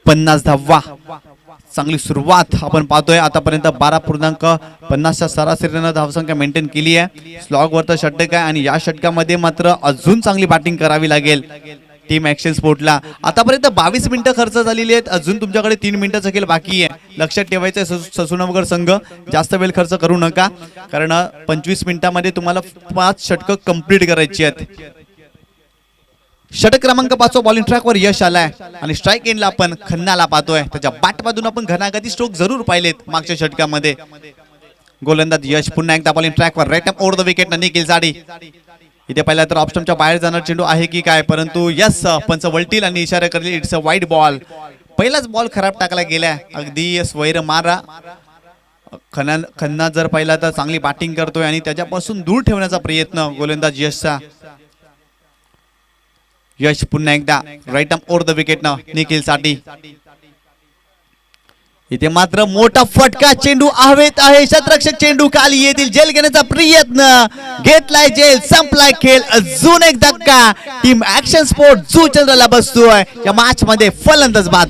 50 धावा. चांगली सुरुवात आपण पाहतोय. आतापर्यंत 12.50च्या सरासरीनं धावसंख्या मेंटेन केली आहे. स्लॉगवरचं षटक आहे आणि या षटकामध्ये मात्र अजून चांगली बॅटिंग करावी लागेल टीम ऍक्शन स्पोर्टला. आतापर्यंत 22 मिनिटं खर्च झालेली आहेत. अजून तुमच्याकडे 3 मिनिटाचा खेळ बाकी आहे. लक्षात ठेवायचं ससूनगर संघ जास्त वेळ खर्च करू नका, कारण 25 मिनिटांमध्ये तुम्हाला 5 षटकं कंप्लीट करायची आहेत. षटक क्रमांक 5 बॉल इन ट्रॅकवर यश आलाय आणि स्ट्राईक एंडला आपण खन्नाला पाहतोय. त्याच्या बॅटमधून आपण घणाघाती स्ट्रोक जरूर पाहिलेत मागच्या षटकामध्ये. गोलंदाज यश पुन्हा एकदा बॉल इन ट्रॅकवर. Right up over the wicket Nikhil साडी. इथे पहिला तर ऑप्शनच्या बाहेर जाणार चेंडू आहे की काय, परंतु यस पंच वळतील आणि इशारा करतील इट्स अ वाईड बॉल. पहिलाच बॉल खराब टाकला गेला. अगदी स्वैर मारा. खन्ना जर पाहिला तर चांगली बॅटिंग करतोय आणि त्याच्यापासून दूर ठेवण्याचा प्रयत्न गोलंदाज यशचा. यश पुन्हा एकदा right arm over the wicket न निखिल साठी. इथे मात्र मोठा फटका, चेंडू हवेत आहे, शतरक्षक चेंडू खाली येतील, जेल घेण्याचा प्रयत्न, घेतलाय जेल, संपलाय खेळ. अजून एक धक्का, टीम ऍक्शन स्पोर्ट जू चंद्रला बसतोय या मॅच मध्ये फलंदाज बाद.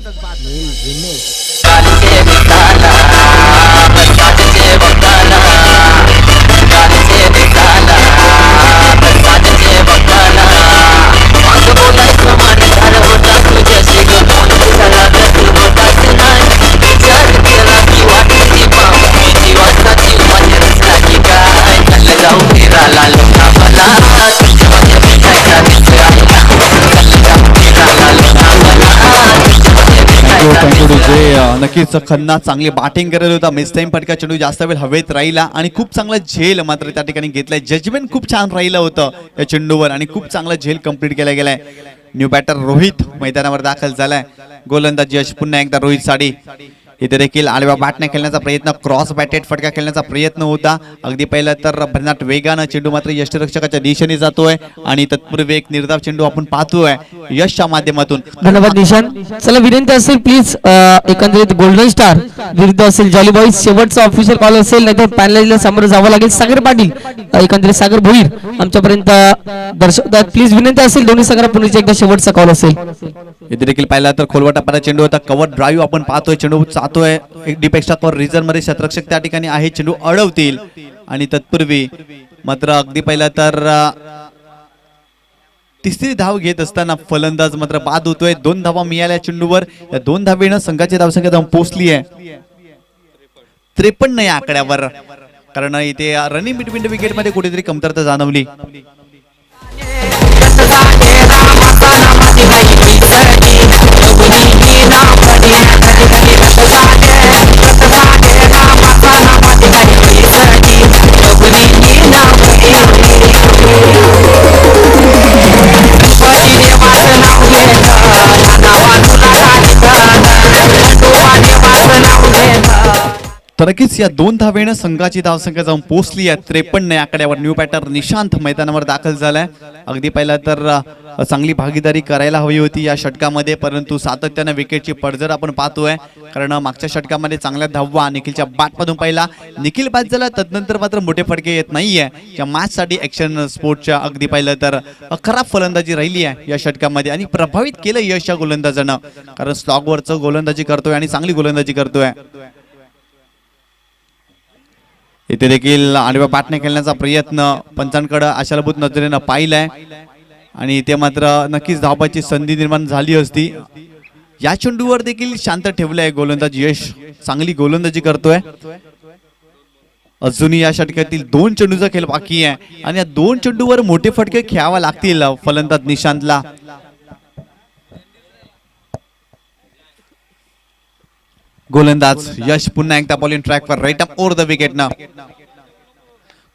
नक्कीच खन्ना चांगली बॅटिंग करत होता, मिस टाइम फटका, चेंडू जास्त वेळ हवेत राहिला आणि खूप चांगला झेल मात्र त्या ठिकाणी घेतलाय. जजमेंट खूप छान राहिलं होतं या चेंडूवर आणि खूप चांगला झेल कंप्लीट केला गेलाय. न्यू बॅटर रोहित मैदानावर दाखल झालाय. गोलंदाज यश पुन्हा एकदा रोहित साडी. इथे देखील आडव्या बॅटने खेळण्याचा प्रयत्न, क्रॉस बॅटेड फटका खेळण्याचा प्रयत्न होता. अगदी पहिला तर भन्नाट वेगानं चेंडू मात्र यष्टिरक्षकाच्या दिशेने जातोय आणि तत्पूर्वी एक निर्धाव चेंडू आपण पाहतोय यशच्या माध्यमातून. धन्यवाद निशान. चला विनंती असेल प्लीज, एकंदरीत गोल्डन स्टार विरुद्ध असेल जॉली बॉईज, शेवटचा ऑफिशियल कॉल असेल, नाहीतर पॅनलला समोर जावं लागेल. सागर पाटील, एकंदरीत सागर भोईर आमच्यापर्यंत दर्शवतात. प्लीज विनंती असेल दोन्ही संघाला पुन्हा एकदा शेवटचा कॉल असेल. इथे देखील पाहिला तर खोलवाटा पारा चेंडू होता, कव्हर ड्राईव्ह आपण पाहतोय, चेंडू जातोय एक डीप एक्स्ट्रा कव्हर रिझर्व मध्ये, शतरक्षक त्या ठिकाणी आहे, चेंडू अडवतील आणि तत्पूर्वी मात्र अगदी पहिला तर तिसरी धाव घेत असताना फलंदाज मात्र बाद होतोय. 2 धावा मिळाल्या चेंडूवर. या 2 धावेनं संघाची धावसंख्या जाऊन पोहोचली आहे 53 या आकड्यावर. कारण इथे रनिंग बिटवीन द विकेट मध्ये कुठेतरी कमतरता जाणवली. तर नक्कीच या 2 धावेनं संघाची धावसंख्या जाऊन पोहोचली आहे 53 या आकड्यावर. न्यू बॅटर निशांत मैदानावर दाखल झालाय. अगदी पहिला तर चांगली भागीदारी करायला हवी होती या षटकामध्ये, परंतु सातत्यानं विकेटची पडझड आपण पाहतोय. कारण मागच्या षटकामध्ये चांगल्या धावा निखिलच्या बॅटमधून पहिला निखिल बाद झाला, तदनंतर मात्र मोठे फटके येत नाहीये या मॅच साठी. ऍक्शन स्पोर्टच्या अगदी पहिलं तर खराब फलंदाजी राहिली आहे या षटकामध्ये आणि प्रभावित केलं यशच्या गोलंदाजानं, कारण स्लॉगवरचं गोलंदाजी करतोय आणि चांगली गोलंदाजी करतोय. इथे देखील आडव्या बॅटने खेळण्याचा प्रयत्न पंचांकडे आशालभूत नजरेनं पाहिलाय आणि ते मात्र नक्कीच धावाची संधी निर्माण झाली असती. या चेंडूवर देखील शांत ठेवलंय गोलंदाज यश, चांगली गोलंदाजी करतोय. अजूनही या षटकातील 2 चेंडूचा खेळ बाकी आहे आणि या 2 चेंडूवर मोठे फटके खेळावा लागतील फलंदाज निशांतला. गोलंदाज यश पुन्हा एकदा बॉलिंग ट्रॅकवर, right up over the wicket ना.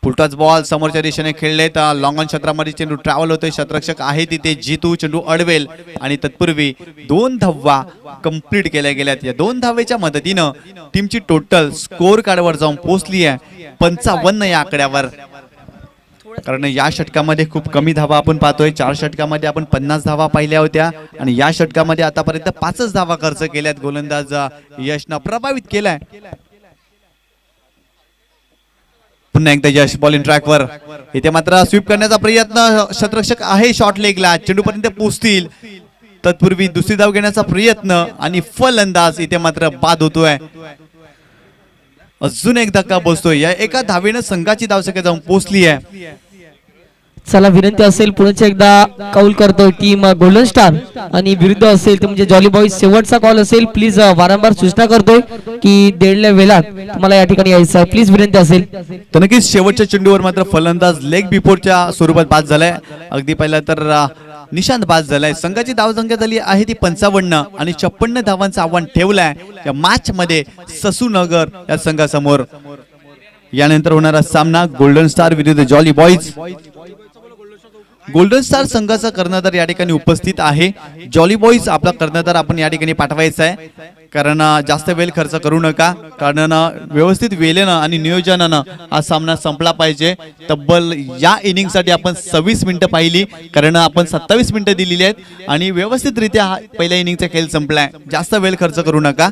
फुलटॉस बॉल समोरच्या दिशेने खेळले तर लॉंग ऑन क्षेत्रामध्ये चेंडू ट्रॅव्हल होतोय. शतरक्षक आहे तिथे जितू, चेंडू अडवेल आणि तत्पूर्वी 2 धावा कंप्लीट केल्या गेल्यात. या 2 धावेच्या मदतीनं टीमची टोटल स्कोर कार्डवर जाऊन पोहोचली आहे 55 या आकड्यावर. कारण या षटकामध्ये खूप कमी धावा आपण पाहतोय. 4 षटकामध्ये आपण 50 धावा पाहिल्या होत्या आणि या षटकामध्ये आतापर्यंत 5च धावा खर्च केल्यात. गोलंदाज यशनं प्रभावित केलाय. पुन्हा एकदा यश बॉलिंग ट्रॅकवर. इथे मात्र स्वीप करण्याचा प्रयत्न, शतरक्षक आहे शॉर्ट लेगला, चेंडूपर्यंत पोहोचतील. तत्पूर्वी दुसरी धाव घेण्याचा प्रयत्न आणि फलंदाज इथे मात्र बाद होतोय. अजून एक धक्का बसतोय. या एका धावेनं संघाची धावसंख्या जाऊन पोहोचली आहे. चला विनंती असेल पुढे एकदा कौल करतो टीम गोल्डन स्टार आणि विरुद्ध असेल तर म्हणजे जॉली बॉईज, शेवटचा कॉल असेल. प्लीज वारंवार सूचना करतोय की दीडल्या वेळात तुम्हाला या ठिकाणी यायचं आहे. प्लीज विनंती असेल. तर नक्कीच शेवटच्या चेंडूवर मात्र फलंदाज लेग बिफोरच्या स्वरूपात बाद झालाय. अगदी पहिला तर निशांत बाद झालाय. संघाची धावसंख्या झाली आहे ती 55 आणि 56 धावांचं आव्हान ठेवलंय या मॅच मध्ये ससूनगर या संघासमोर. यानंतर होणारा सामना गोल्डन स्टार विरुद्ध जॉली बॉईज. गोल्डन स्टार संघाचा कर्णधार या ठिकाणी उपस्थित आहे. जॉली बॉईज आपला कर्णधार आपण या ठिकाणी पाठवायचा आहे, कारण जास्त वेळ खर्च करू नका, कारण व्यवस्थित वेळेनं आणि नियोजनानं हा सामना संपला पाहिजे. तब्बल या इनिंग साठी आपण 26 मिनिटं पाहिली, कारण आपण 27 मिनिटं दिलेली आहेत आणि व्यवस्थितरित्या पहिल्या इनिंगचा खेळ संपलाय. जास्त वेळ खर्च करू नका.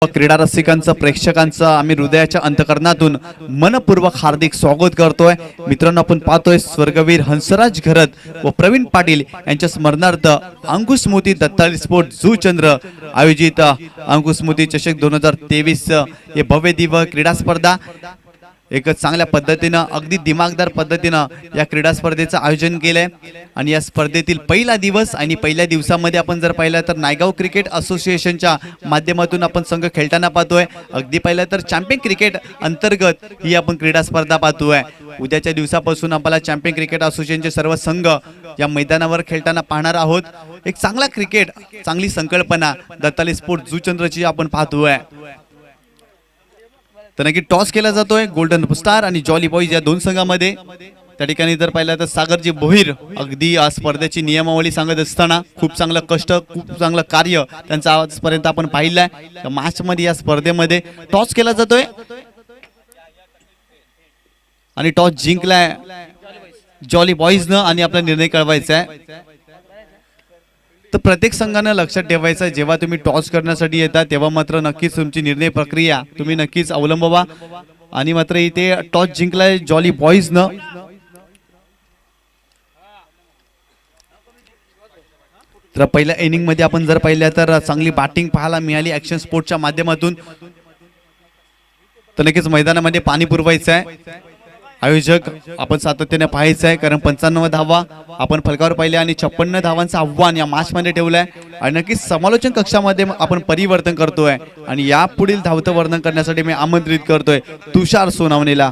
क्रीडा रसिकांचं प्रेक्षकांचं आम्ही हृदयाच्या अंतकरणातून मनपूर्वक हार्दिक स्वागत करतोय. मित्रांनो, आपण पाहतोय स्वर्गवीर हंसराज घरत व प्रवीण पाटील यांच्या स्मरणार्थ अंकुश मोती दत्ताळी स्पोर्ट जुचंद्र आयोजित अंकुश मोती चषक 2023 हे भव्य दिव्य क्रीडा स्पर्धा एक चांगल्या पद्धतीनं अगदी दिमागदार पद्धतीनं या क्रीडा स्पर्धेचं आयोजन केलंय. आणि या स्पर्धेतील पहिला दिवस आणि पहिल्या दिवसामध्ये आपण जर पाहिलं तर नायगाव क्रिकेट असोसिएशनच्या माध्यमातून आपण संघ खेळताना पाहतोय. अगदी पहिलं तर चॅम्पियन क्रिकेट अंतर्गत ही आपण क्रीडा स्पर्धा पाहतोय. उद्याच्या दिवसापासून आपल्याला चॅम्पियन क्रिकेट असोसिएशनचे सर्व संघ या मैदानावर खेळताना पाहणार आहोत. एक चांगला क्रिकेट, चांगली संकल्पना दत्ताली स्पोर्ट जुचंद्रची आपण पाहतोय. तर नक्की टॉस केला जातोय गोल्डन स्टार आणि जॉली बॉईज या दोन संघामध्ये. त्या ठिकाणी जर पाहिलं तर सागरजी भोईर अगदी या स्पर्धेची नियमावली सांगत असताना खूप चांगलं कष्ट, खूप चांगलं कार्य त्यांचं आजपर्यंत आपण पाहिलंय. या मॅचमध्ये या स्पर्धेमध्ये टॉस केला जातोय आणि टॉस जिंकलाय जॉली बॉईजनं आणि आपला निर्णय कळवायचा आहे. तर प्रत्येक संघानं लक्षात ठेवायचं, जेव्हा तुम्ही टॉस करण्यासाठी येता तेव्हा मात्र नक्कीच तुमची निर्णय प्रक्रिया तुम्ही नक्कीच अवलंबवा. आणि मात्र इथे टॉस जिंकलाय जॉली बॉईजनं. तर पहिल्या इनिंग मध्ये आपण जर पाहिलं तर चांगली बॅटिंग पाहायला मिळाली ऍक्शन स्पोर्टच्या माध्यमातून. तर नक्कीच मैदानामध्ये पाणी पुरवायचं आहे. आयोजक आपण सातत्याने पाहायचं आहे, कारण 95 धावा आपण फलकावर पाहिले आणि 56 धावांचं आव्हान या मॅच मध्ये ठेवलंय. आणि नक्कीच समालोचन कक्षामध्ये आपण परिवर्तन करतोय आणि या पुढील धावतं वर्णन करण्यासाठी मी आमंत्रित करतोय तुषार सोनावणेला.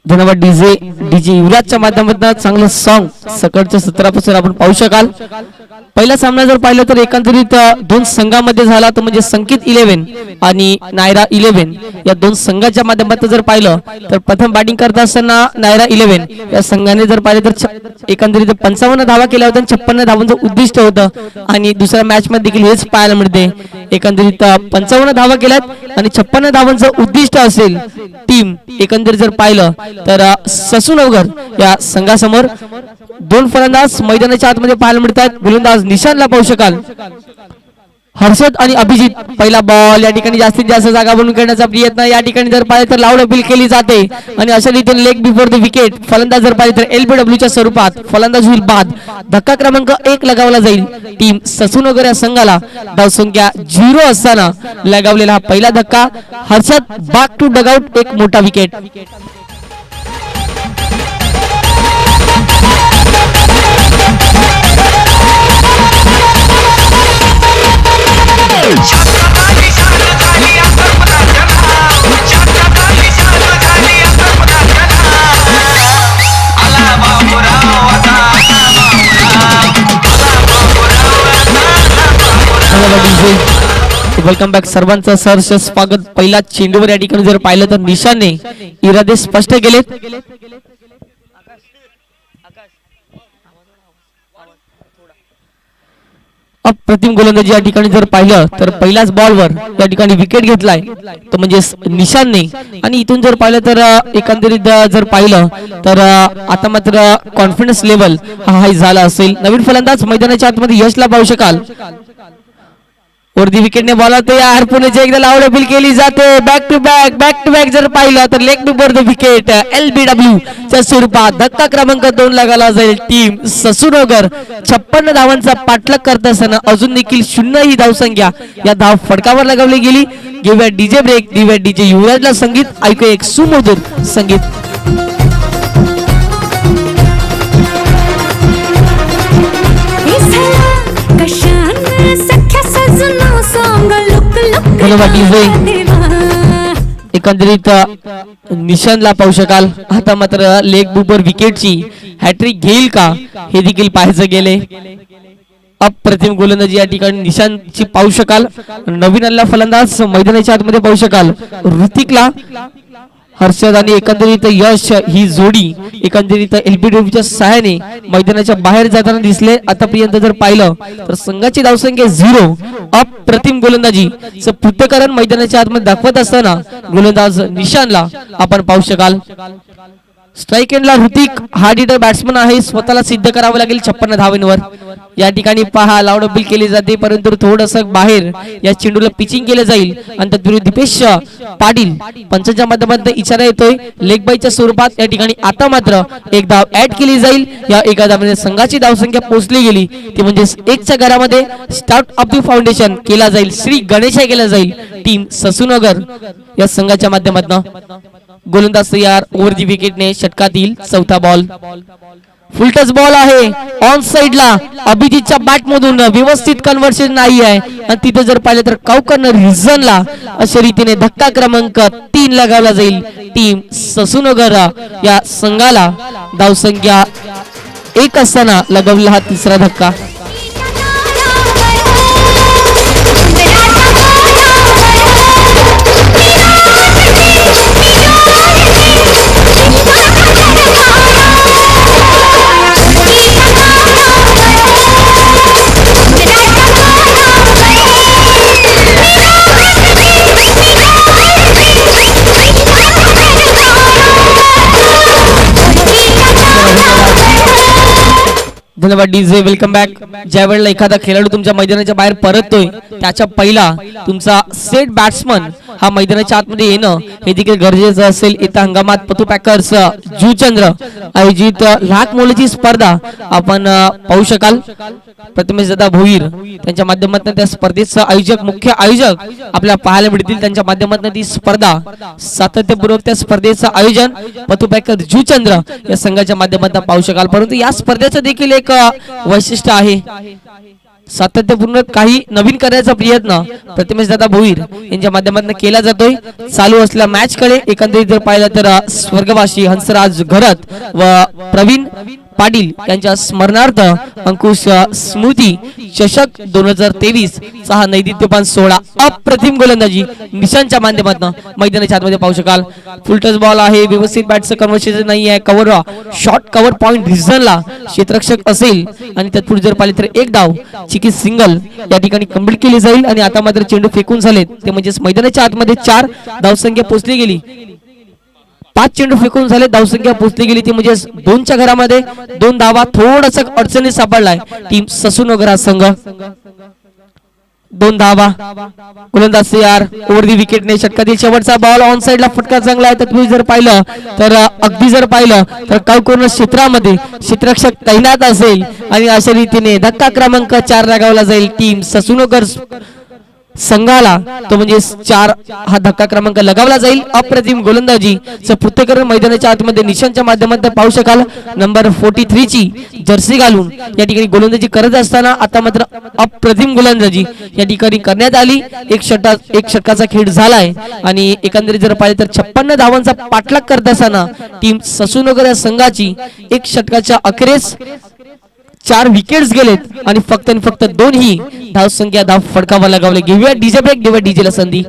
धन्यवाद डीजे युवराजच्या माध्यमातून चांगलं सॉन्ग सकाळच्या 17 पासून आपण पाहू शकाल. पहिला सामना जर पाहिलं तर एकंदरीत दोन संघामध्ये झाला तो म्हणजे संकेत 11 आणि नायरा 11 या दोन संघाच्या माध्यमातून जर पाहिलं तर प्रथम बॅटिंग करत असताना नायरा 11 या संघाने जर पाहिलं तर एकंदरीत 55 धावा केल्या होत्या, 56 धावांचं उद्दिष्ट होतं. आणि दुसऱ्या मॅच मध्ये देखील हेच पाहायला मिळते. एकंदरीत 55 धावा केल्यात आणि 56 धावांचं उद्दिष्ट असेल टीम एकंदरीत जर पाहिलं तर ससूनगर या संघासमोर दोन फलंदाज मैदानाच्या आतमध्ये पाहायला मिळतात. गोलंदाज निशानला पाहू शकाल हर्षद आणि अभिजित. पहिला बॉल या ठिकाणी जास्तीत जास्त जागा बनवून खेळण्याचा प्रयत्न या ठिकाणी जर पाहिलं तर लाऊड अपील केली जाते आणि अशा रीतीने लेग बिफोर द विकेट. फलंदाज जर पाहिलं तर LBWच्या स्वरूपात फलंदाज होईल बाद. धक्का क्रमांक 1 लगावला जाईल टीम ससूनगर या संघाला. धावसंख्या 0 असताना लगावलेला हा पहिला धक्का. हर्षद बॅक टू डगआउट, एक मोठा विकेट. वेलकम बॅक सर्वांचं सहर्ष स्वागत. पहिला चेंडूवर या ठिकाणी जर पाहिलं तर निशाने इरादे स्पष्ट केलेत. अप्रतिम गोलंदाजी या ठिकाणी जर पाहिलं तर पहिल्याच बॉलवर या ठिकाणी विकेट घेतलाय तो म्हणजे निशानने. आणि इथून जर पाहिलं तर एकंदरीत जर पाहिलं तर आता मात्र कॉन्फिडन्स लेवल हा हाय झाला असेल. नवीन फलंदाज मैदानाच्या आतमध्ये यशला पाहू शकाल. वरती विकेटने बॉलर तयार, पुण्याची एकदा लावडबिल केली जाते. बॅक टू बॅक जर पाहिलं तर leg before the wicket LBW च्या स्वरूपात धक्का क्रमांक 2 लगावला जाईल. टीम ससूनगर 56 धावांचा पाठलाग करत असताना अजून देखील 0 ही धावसंख्या या धाव फडकावर लगावली गेली. घेऊया डीजे ब्रेक, देऊया डीजे युवराजला संगीत, ऐकूया एक सुमधुर संगीत. एकंदरीत निशानला पाहू शकाल. आता मात्र लेग बुपर विकेटची हॅट्रिक घेईल का हे देखील पाहायचं गेले. अप्रतिम गोलंदाजी या ठिकाणी निशानची पाहू शकाल. नवीन आलेला फलंदाज मैदानाच्या आतमध्ये पाहू शकाल ऋतिकला हर्षद आणि एकंदरीत यश ही जोडी एकंदरीत LBWच्या सहाय्याने मैदानाच्या बाहेर जाताना दिसले. आतापर्यंत जर पाहिलं तर संघाची धावसंख्या 0. अप्रतिम गोलंदाजी पृथ्वीकरण मैदानाच्या आतमध्ये दाखवत असताना गोलंदाज निशानला आपण पाहू शकाल. स्ट्राइक एंडला ऋतिक हार्ड हिटर बॅट्समन आहे, स्वतःला सिद्ध करावं लागेल 56 धावांवर. या ठिकाणी पहा लावडबिल केली जाते, परंतु थोडंसं बाहेर या चेंडूला पिचिंग केलं जाईल. आणि तत्पूर्वी दीपेश पाटील पंचांच्या माध्यमातून इशारा येतोय लेग बायच्या स्वरूपात. या ठिकाणी आता मात्र एक धाव ऍड केली जाईल. या एका धावामध्ये संघाची धावसंख्या पोहोचली गेली ती म्हणजे 1च्या घरामध्ये स्टार्ट ऑफ द फाउंडेशन केला जाईल, श्री गणेश केला जाईल टीम ससूनगर या संघाच्या माध्यमातून. गोलंदाज तयार, ओव्हर दी विकेटने षटकातील 4था बॉल. फुल टच बॉल आहे ऑन साइडला. अभिजितच्या बॅट मधून व्यवस्थित कन्व्हर्शन नाही आहे आणि तिथे जर पाहिलं तर काउकर्नर रिझनला अशा रीतीने धक्का क्रमांक 3 लगावला जाईल. टीम ससूनगर या संघाला धावसंख्या 1 असताना लगावला हा तिसरा धक्का. धन्यवाद डीजे, वेलकम बॅक. ज्या वेळेला एखादा खेळाडू तुमच्या मैदानाच्या बाहेर परततोय त्याच्या पहिला तुमचा सेट बॅट्समन हा मैदानाच्या आतमध्ये येणं हे देखील गरजेचं असेल. येत्या हंगामात पतू पॅकर्स जुचंद्र आयोजित लाख मोलाची स्पर्धा आपण पाहू शकाल. प्रथमेश दादा भोईर त्यांच्या माध्यमातून त्या स्पर्धेचं मुख्य आयोजक आपल्याला पाहायला मिळतील. त्यांच्या माध्यमातून ती स्पर्धा सातत्यपूर्वक त्या स्पर्धेचं आयोजन पतू पॅकर्स जुचंद्र या संघाच्या माध्यमातून पाहू शकाल. परंतु या स्पर्धेचं देखील एक वैशिष्ट्य आहे, सातत्यपूर्ण काही नवीन करण्याचा प्रयत्न प्रथमेश दादा भोईर यांच्या माध्यमातून केला जातोय. चालू असलेल्या मॅच कडे एकंदरीत जर पाहिलं तर स्वर्गवासी हंसराज घरत व प्रवीण पाटील यांच्या स्मरणार्थ अंकुश स्मृती चषक 2023 चा हा नैदित्यपान सोहळा. अप्रतिम गोलंदाजी निशांच्या माध्यमातून मैदानाच्या आतमध्ये पाहू शकाल. फुल टच बॉल आहे, व्यवस्थित बॅटचं कन्व्हर्सेशन नाही आहे. कव्हर शॉर्ट कव्हर पॉइंट रिझनला क्षेत्ररक्षक असेल आणि तत्पूर्वी जर पाहिले तर एक धाव चिकी सिंगल या ठिकाणी कंप्लीट केली जाईल. आणि आता मात्र चेंडू फेकून झालेत ते म्हणजे मैदानाच्या आतमध्ये 4 धावसंख्या पोहोचली गेली. 5 चेंडू फेकून झाले, धावसंख्या पोहोचली गेली ती म्हणजे 2च्या घरामध्ये 2 धावा. थोडासा अडचणीत सापडलाय टीम ससूनगर संघ. 2 धावा. गोलंदाज तयार, ओव्हर दी विकेटने षटकातील शेवटचा बॉल ऑन साइडला फटका चांगला आहे. तत्पूर्वी जर पाहिलं तर अगदी जर पाहिलं तर काउकर्नर क्षेत्रामध्ये क्षेत्ररक्षक तैनात असेल आणि अशा रीतीने धक्का क्रमांक 4 लगावला जाईल टीम ससूनगर संघाला. तो म्हणजे 4 हा धक्का क्रमांक लगावला जाईल. अप्रतिम गोलंदाजी पृथ्वीकरण मैदानाच्या आतमध्ये निशांच्या माध्यमातून पाहू शकाल. नंबर 43 ची जर्सी घालून या ठिकाणी गोलंदाजी करत असताना आता मात्र अप्रतिम गोलंदाजी या ठिकाणी करण्यात आली. एक षटकाचा खेळ झालाय आणि एकंदरीत जर पाहिलं तर 56 धावांचा पाठलाग करत असताना टीम ससूनगर या संघाची 1 षटकाच्या अखेरेस 4 विकेट्स गेलेत आणि फक्त 2 ही धावसंख्या धाव फडकावा लगावले. घेऊया डीजे ब्रेक, देऊया डीजेला संधी.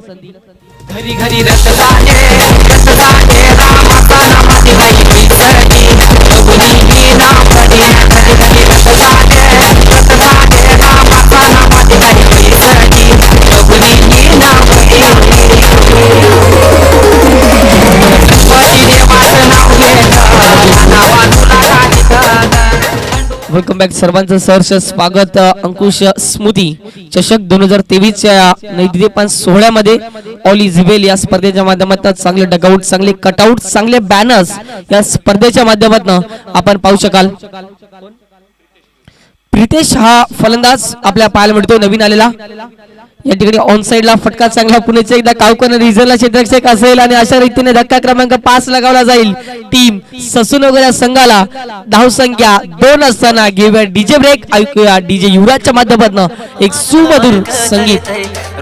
घरी घरी रथ जाणे रामाचा नामाची बाई विसरली योगिनी नामपडी. घरी घरी रथ जाणे रामाचा नामाची वेलकम बॅक सर्वांचं सहर्ष स्वागत. अंकुश स्मृती चषक 2023 च्या नवी दिल्ली पण सोहळ्यामध्ये ऑल इज वेल या स्पर्धेच्या माध्यमातून चांगले डगआउट, चांगले कटआउट, चांगले बॅनर्स या स्पर्धेच्या माध्यमातून आपण पाहू शकाल. प्रितेश हा फलंदाज आपल्या पाहायला मिळतो नवीन आलेला. या ठिकाणी ऑन साइडला फटका चांगला पुण्याचे एकदा कावकन रिझनला क्षेत्ररक्षक असेल आणि अशा रीतीने धक्का क्रमांक 5 लगावला जाईल. टीम ससूनगर या संघाला धावसंख्या 2 असताना घेऊया डीजे ब्रेक. ऐकूया डीजे युवराजच्या माध्यमातून एक सुमधुर संगीत.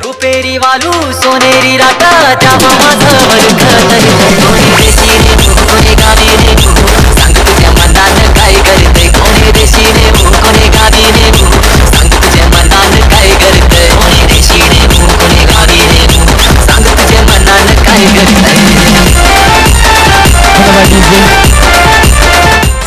रुपेरी वालू सोनेरी राता जावा माझं वरखत कोणी देशी रे कोणी गावी रे सांग तुझ्या मनात काय करते कोणी देशी रे कोणी गावी रे सांग तुझ्या मनात काय करते कोणी देशी रे कोणी गावी रे सांग तुझ्या मनात काय करते.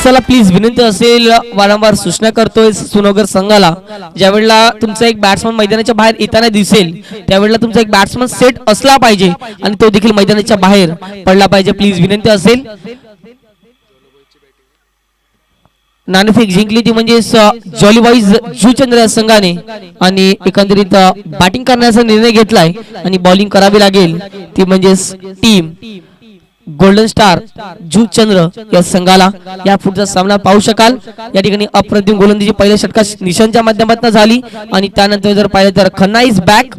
चला प्लीज विनंती असेल, वारंवार सूचना करतोय सुनगर संघाला, ज्यावेळेला तुमचा एक बॅट्समन मैदानाच्या बाहेर येताना दिसेल त्यावेळेला तुमचा एक बॅट्समन सेट असला पाहिजे आणि तो देखील मैदानाच्या बाहेर पडला पाहिजे. प्लीज विनंती असेल. नाणेफेक जिंकली ती म्हणजे जॉलीबॉईज जुचंद्र या संघाने आणि एकंदरीत बॅटिंग करण्याचा निर्णय घेतलाय आणि बॉलिंग करावी लागेल ती म्हणजे टीम गोल्डन स्टार जुचंद्र या संघाला. या पुढचा सामना पाहू शकाल. या ठिकाणी अप्रतिम गोलंदाजी पहिल्या षटकात निशांच्या माध्यमातून झाली आणि त्यानंतर जर पाहिलं तर खन्ना इज बॅक.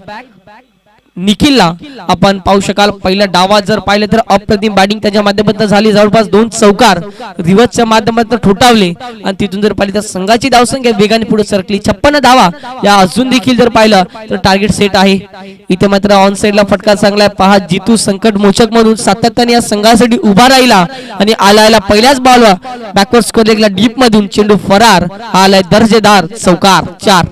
निखिलला आपण पाहू शकाल. पहिल्या डावात जर पाहिलं तर अप्रतिम बॅटिंग त्याच्या माध्यमातून झाली. जवळपास 2 चौकार रिव्हर्सच्या माध्यमातून ठोठावले आणि तिथून जर पाहिलं तर संघाची धावसंख्या वेगाने पुढे सरकली. 56 धावा या अजून देखील जर पाहिलं तर टार्गेट सेट आहे. इथे मात्र ऑन साइडला फटका चांगला आहे. पहा जितू संकट मोचक म्हणून सातत्याने या संघासाठी उभा राहिला आणि आलायला पहिल्याच बॉलवर बॅकवर्ड स्कोर लेगला डीप मधून चेंडू फरार. आलाय दर्जेदार चौकार 4.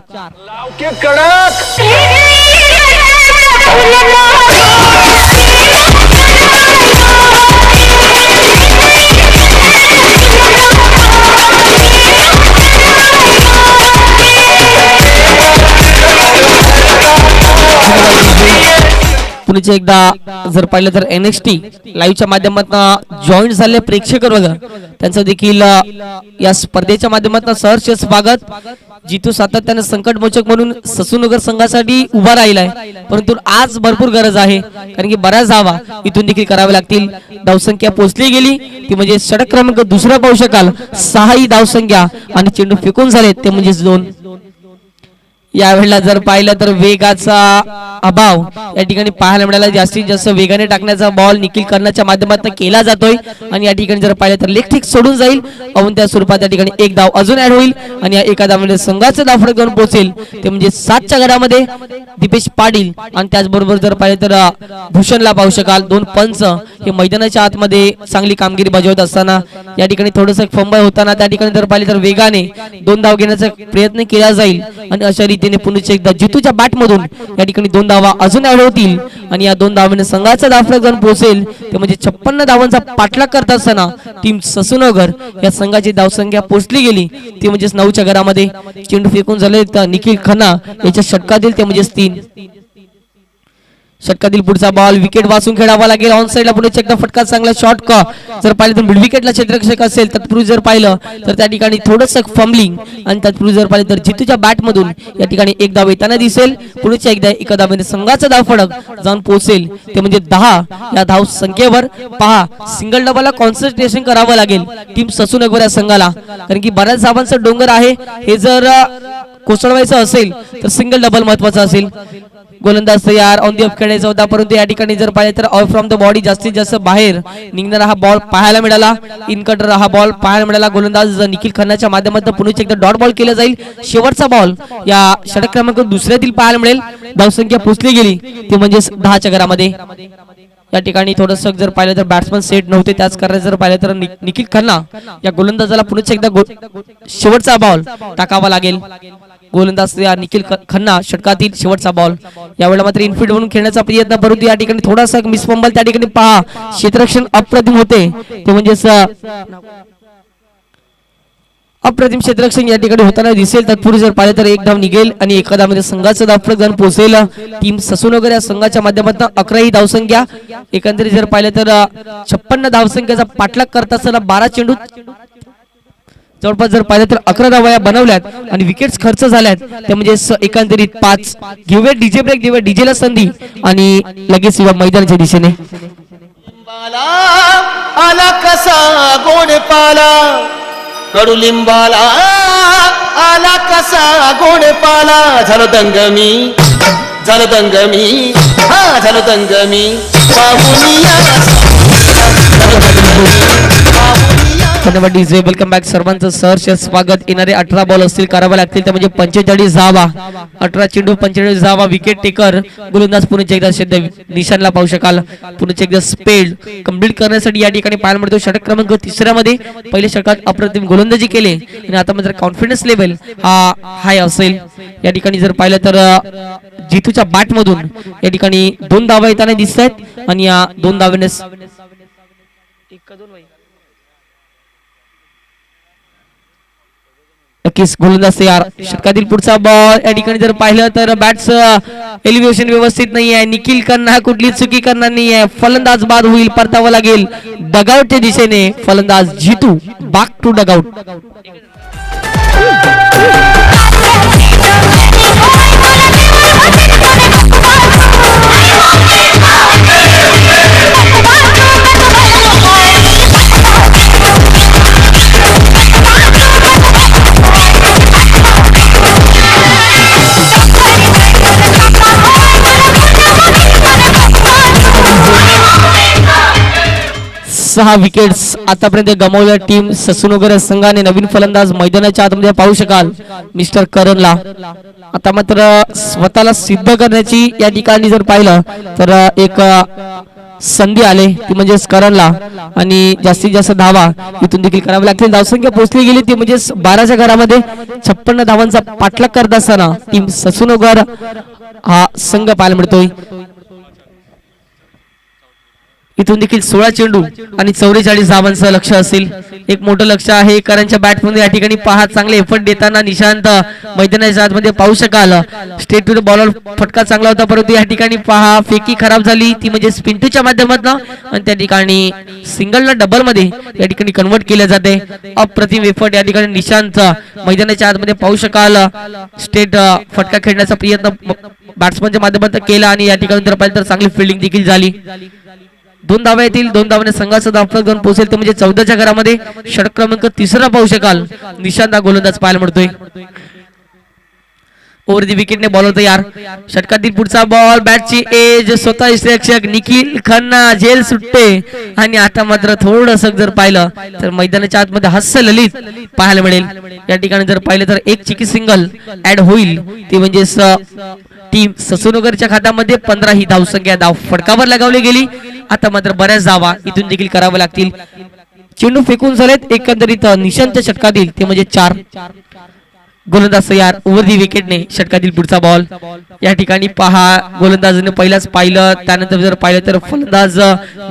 पुण्याचे एकदा जर पाहिलं तर NXT लाईव्हच्या माध्यमातून जॉईन झाले प्रेक्षक वर्ग त्यांचं देखील या स्पर्धेच्या माध्यमातून सहर्ष स्वागत. जितू सातत्याने संकटमोचक म्हणून ससूनगर संघासाठी उभा राहिलाय, परंतु आज भरपूर गरज आहे कारण की बऱ्याच धावा इथून देखील कराव्या लागतील. धावसंख्या पोहोचली गेली ती म्हणजे षटक क्रमांक 2 पाहू शकाल. 6 ही धावसंख्या आणि चेंडू फेकून झाले ते म्हणजे 2. यावेळेला जर पाहिलं तर वेगाचा अभाव या ठिकाणी पाहायला मिळाला. जास्तीत जास्त वेगाने टाकण्याचा बॉल निखिल कर्णाच्या माध्यमातून केला जातोय आणि या ठिकाणी जर पाहिलं तर लेग ठिक सोडून जाईल. अवून त्या स्वरूपात या ठिकाणी एक धाव अजून ऍड होईल आणि या एका धावामध्ये संघाचं धावफलक घेऊन पोहोचेल ते म्हणजे 7च्या घरामध्ये दीपेश पाटील. आणि त्याचबरोबर जर पाहिलं तर भूषणला पाहू शकाल. 2 पंच हे मैदानाच्या आतमध्ये चांगली कामगिरी बजावत असताना या ठिकाणी थोडंसं फंबल होताना त्या ठिकाणी जर पाहिलं तर वेगाने 2 धाव घेण्याचा प्रयत्न केला जाईल आणि अशा रीतीने पुन्हा एकदा जितूच्या बॅट मधून या ठिकाणी 2 धावा अजून ऍड होतील आणि या 2 धावांनी संघाचा धावफलक जाऊन पोहोचेल ते म्हणजे 56 धावांचा पाठलाग करत असताना टीम ससूनगर या संघाची धावसंख्या पोहोचली गेली ती म्हणजे 9च्या घरामध्ये. चेंडू फेकून झाले तर निखिल खन्ना याच्या षटकातील ते म्हणजे 3. षटकातील पुढचा बॉल विकेट वाचून खेळावा लागेल. ऑन साइडला पुढे एकदा फटका चांगला शॉट का जर पाहिलं तर मिड विकेटला क्षेत्ररक्षक असेल तत्पूर्वी जर पाहिलं तर त्या ठिकाणी थोडंसं फंबलिंग आणि तत्पूर्वी जर पाहिलं तर जितूच्या बॅट मधून या ठिकाणी एक धाव येताना दिसेल. पुढच्या एकदा एका धावेने संघाचा धाव फलक जाऊन पोहोचेल ते म्हणजे 10 या धाव संख्येवर. पहा सिंगल डबलला कॉन्सन्ट्रेशन करावं लागेल टीम ससूनगर या संघाला कारण की बऱ्याच धावांचं डोंगर आहे. हे जर कोसळवायचं असेल तर सिंगल डबल महत्वाचं असेल. गोलंदाज तयार ऑन दी ऑफ खेळायचा होता परंतु या ठिकाणी जर पाहिलं तर ऑफ फ्रॉम द बॉडी जास्तीत जास्त बाहेर निघणारा हा बॉल पाहायला मिळाला. इन कटर हा बॉल पाहायला मिळाला. गोलंदाज निखिल खन्नाच्या माध्यमातून पुन्हा एकदा डॉट बॉल केला जाईल. शेवटचा बॉल या षटक क्रमांक 2 पाहायला मिळेल. धावसंख्या पोहोचली गेली ती म्हणजे 10च्या घरामध्ये. या ठिकाणी थोडस जर पाहिलं तर बॅट्समन सेट नव्हते त्याच कारण जर पाहिलं तर निखिल खन्ना या गोलंदाजाला पुन्हा एकदा शेवटचा बॉल टाकावा लागेल. गोलंदाज निखिल खन्ना षटकातील शेवटचा बॉल. यावेळेला मात्र इनफिल्ड म्हणून खेळण्याचा प्रयत्न परंतु या ठिकाणी थोडासा मिस फंबल त्या ठिकाणी पहा क्षेत्ररक्षण अप्रतिम होते ते म्हणजे अप्रतिम क्षेत्ररक्षण या ठिकाणी होताना दिसेल. तत्पूर्वी जर पाहिलं तर एक धाव निघेल आणि एका धावामध्ये संघाचं धावफलक जाऊन पोहोचेल. टीम ससूनगर या संघाच्या माध्यमातून 11 ही धावसंख्या एकंदरीत जर पाहिलं तर 56 धावसंख्येचा पाठलाग करत असताना 12 चेंडू जवळपास जर पाहिलं तर 11 धावा या बनवल्यात आणि विकेट्स खर्च झाल्यात ते म्हणजे एकंदरीत 5. घेऊया डीजे ब्रेक, देऊया डीजेला संधी आणि लगेच येऊया मैदानाच्या दिशेने. लिंबाला आला कसा गोड पाला, कडुलिंबाला आला कसा गोड पाला. झालं दंगमी, झालं दंगमी, हा झालं दंगमी. धन्यवाद डीजे. वेलकम बॅक सर्वांचं सहर्ष स्वागत. येणारे 18 बॉल असतील, करावे लागतील ते म्हणजे 45 धावा. 18 चेंडू 45 धावा. विकेट टेकर गोलंदाज पुन्हा एकदा सध्या निशाणला पाहू शकाल. पुन्हा एकदा स्पेड कंप्लीट करण्यासाठी या ठिकाणी पाहायला मिळतो. षटक क्रमांक 3 मध्ये पहिल्या षटकात अप्रतिम गोलंदाजी केले आणि आता मात्र कॉन्फिडन्स लेवल हा हाय असेल. या ठिकाणी जर पाहिलं तर जितूच्या बॅट मधून या ठिकाणी 2 धावा येताना दिसत आहेत आणि या 2 धाव्याने नक्कीच गोलंदाज तयार. षटकातील पुढचा बॉल या ठिकाणी जर पाहिलं तर बॅट्स एलिव्हेशन व्यवस्थित नाही आहे. निखिल खन्ना कुठली चुकी करणार नाही आहे. फलंदाज बाद होईल, परतावं लागेल डगआउटच्या दिशेने. फलंदाज जितू बॅक टू डगआउट. सहा विकेट्स आतापर्यंत गमावल्या टीम ससूनगर संघाने. नवीन फलंदाज मैदानाच्या आतमध्ये पाहू शकाल मिस्टर करणला. आता मात्र स्वतःला सिद्ध करण्याची या ठिकाणी जर पाहिलं तर एक संधी आले ती म्हणजे करणला आणि जास्तीत जास्त धावा इथून देखील करावी लागतील. धावसंख्या पोहोचली गेली ती म्हणजे 12च्या घरामध्ये 56 धावांचा पाठलाग करत असताना टीम ससूनगर हा संघ पाहायला मिळतोय. इथून देखील 16 चेंडू आणि 44 धावांचं लक्ष असेल. एक मोठं लक्ष आहे करांच्या बॅटमध्ये. या ठिकाणी पहा चांगले एफर्ट देताना निशांत मैदानाच्या आतमध्ये पाहू शकाल. स्टेट टू द बॉलर फटका चांगला होता परंतु या ठिकाणी पहा फेकी खराब झाली ती म्हणजे स्पिंटूच्या माध्यमातून आणि त्या ठिकाणी सिंगलला डबल मध्ये या ठिकाणी कन्वर्ट केले जाते. अप्रतिम एफर्ट या ठिकाणी निशांत मैदानाच्या आतमध्ये पाहू शकाल. स्टेट फटका खेळण्याचा प्रयत्न बॅट्समनच्या माध्यमातून केला आणि या ठिकाणी जर पाहिलं तर चांगली फिल्डिंग देखील झाली. 2 धावा येतील. 2 धावाने संघाचा धावफलक घेऊन पोहोचेल ते म्हणजे 14च्या घरामध्ये. षटक क्रमांक 3 पाहू शकाल. निशांत गोलंदाज पाहायला मिळतोय. ओव्हर दी विकेटने बॉलर तयार. षटकातील पुढचा बॉल बॅटची एज स्वतः रक्षक निखिल खन्ना झेल सुटते आणि आता मात्र थोडस जर पाहिलं तर मैदानाच्या आतमध्ये हास्य ललित पाहायला मिळेल. या ठिकाणी जर पाहिलं तर एक चिकी सिंगल ऍड होईल ते म्हणजे टीम ससूनगरच्या खात्यामध्ये 15 ही धावसंख्या धाव फटकावर लगावली गेली. आता मात्र बऱ्याच धावा इथून देखील कराव्या लागतील. चेंडू फेकून झालेत एकंदरीत निशांतच्या षटकातील ते म्हणजे 4. गोलंदाज तयार. ओव्हर दी विकेटने षटकातील पुढचा बॉल. या ठिकाणी पहा गोलंदाजाने पहिलाच पाहिलं त्यानंतर जर पाहिलं तर फलंदाज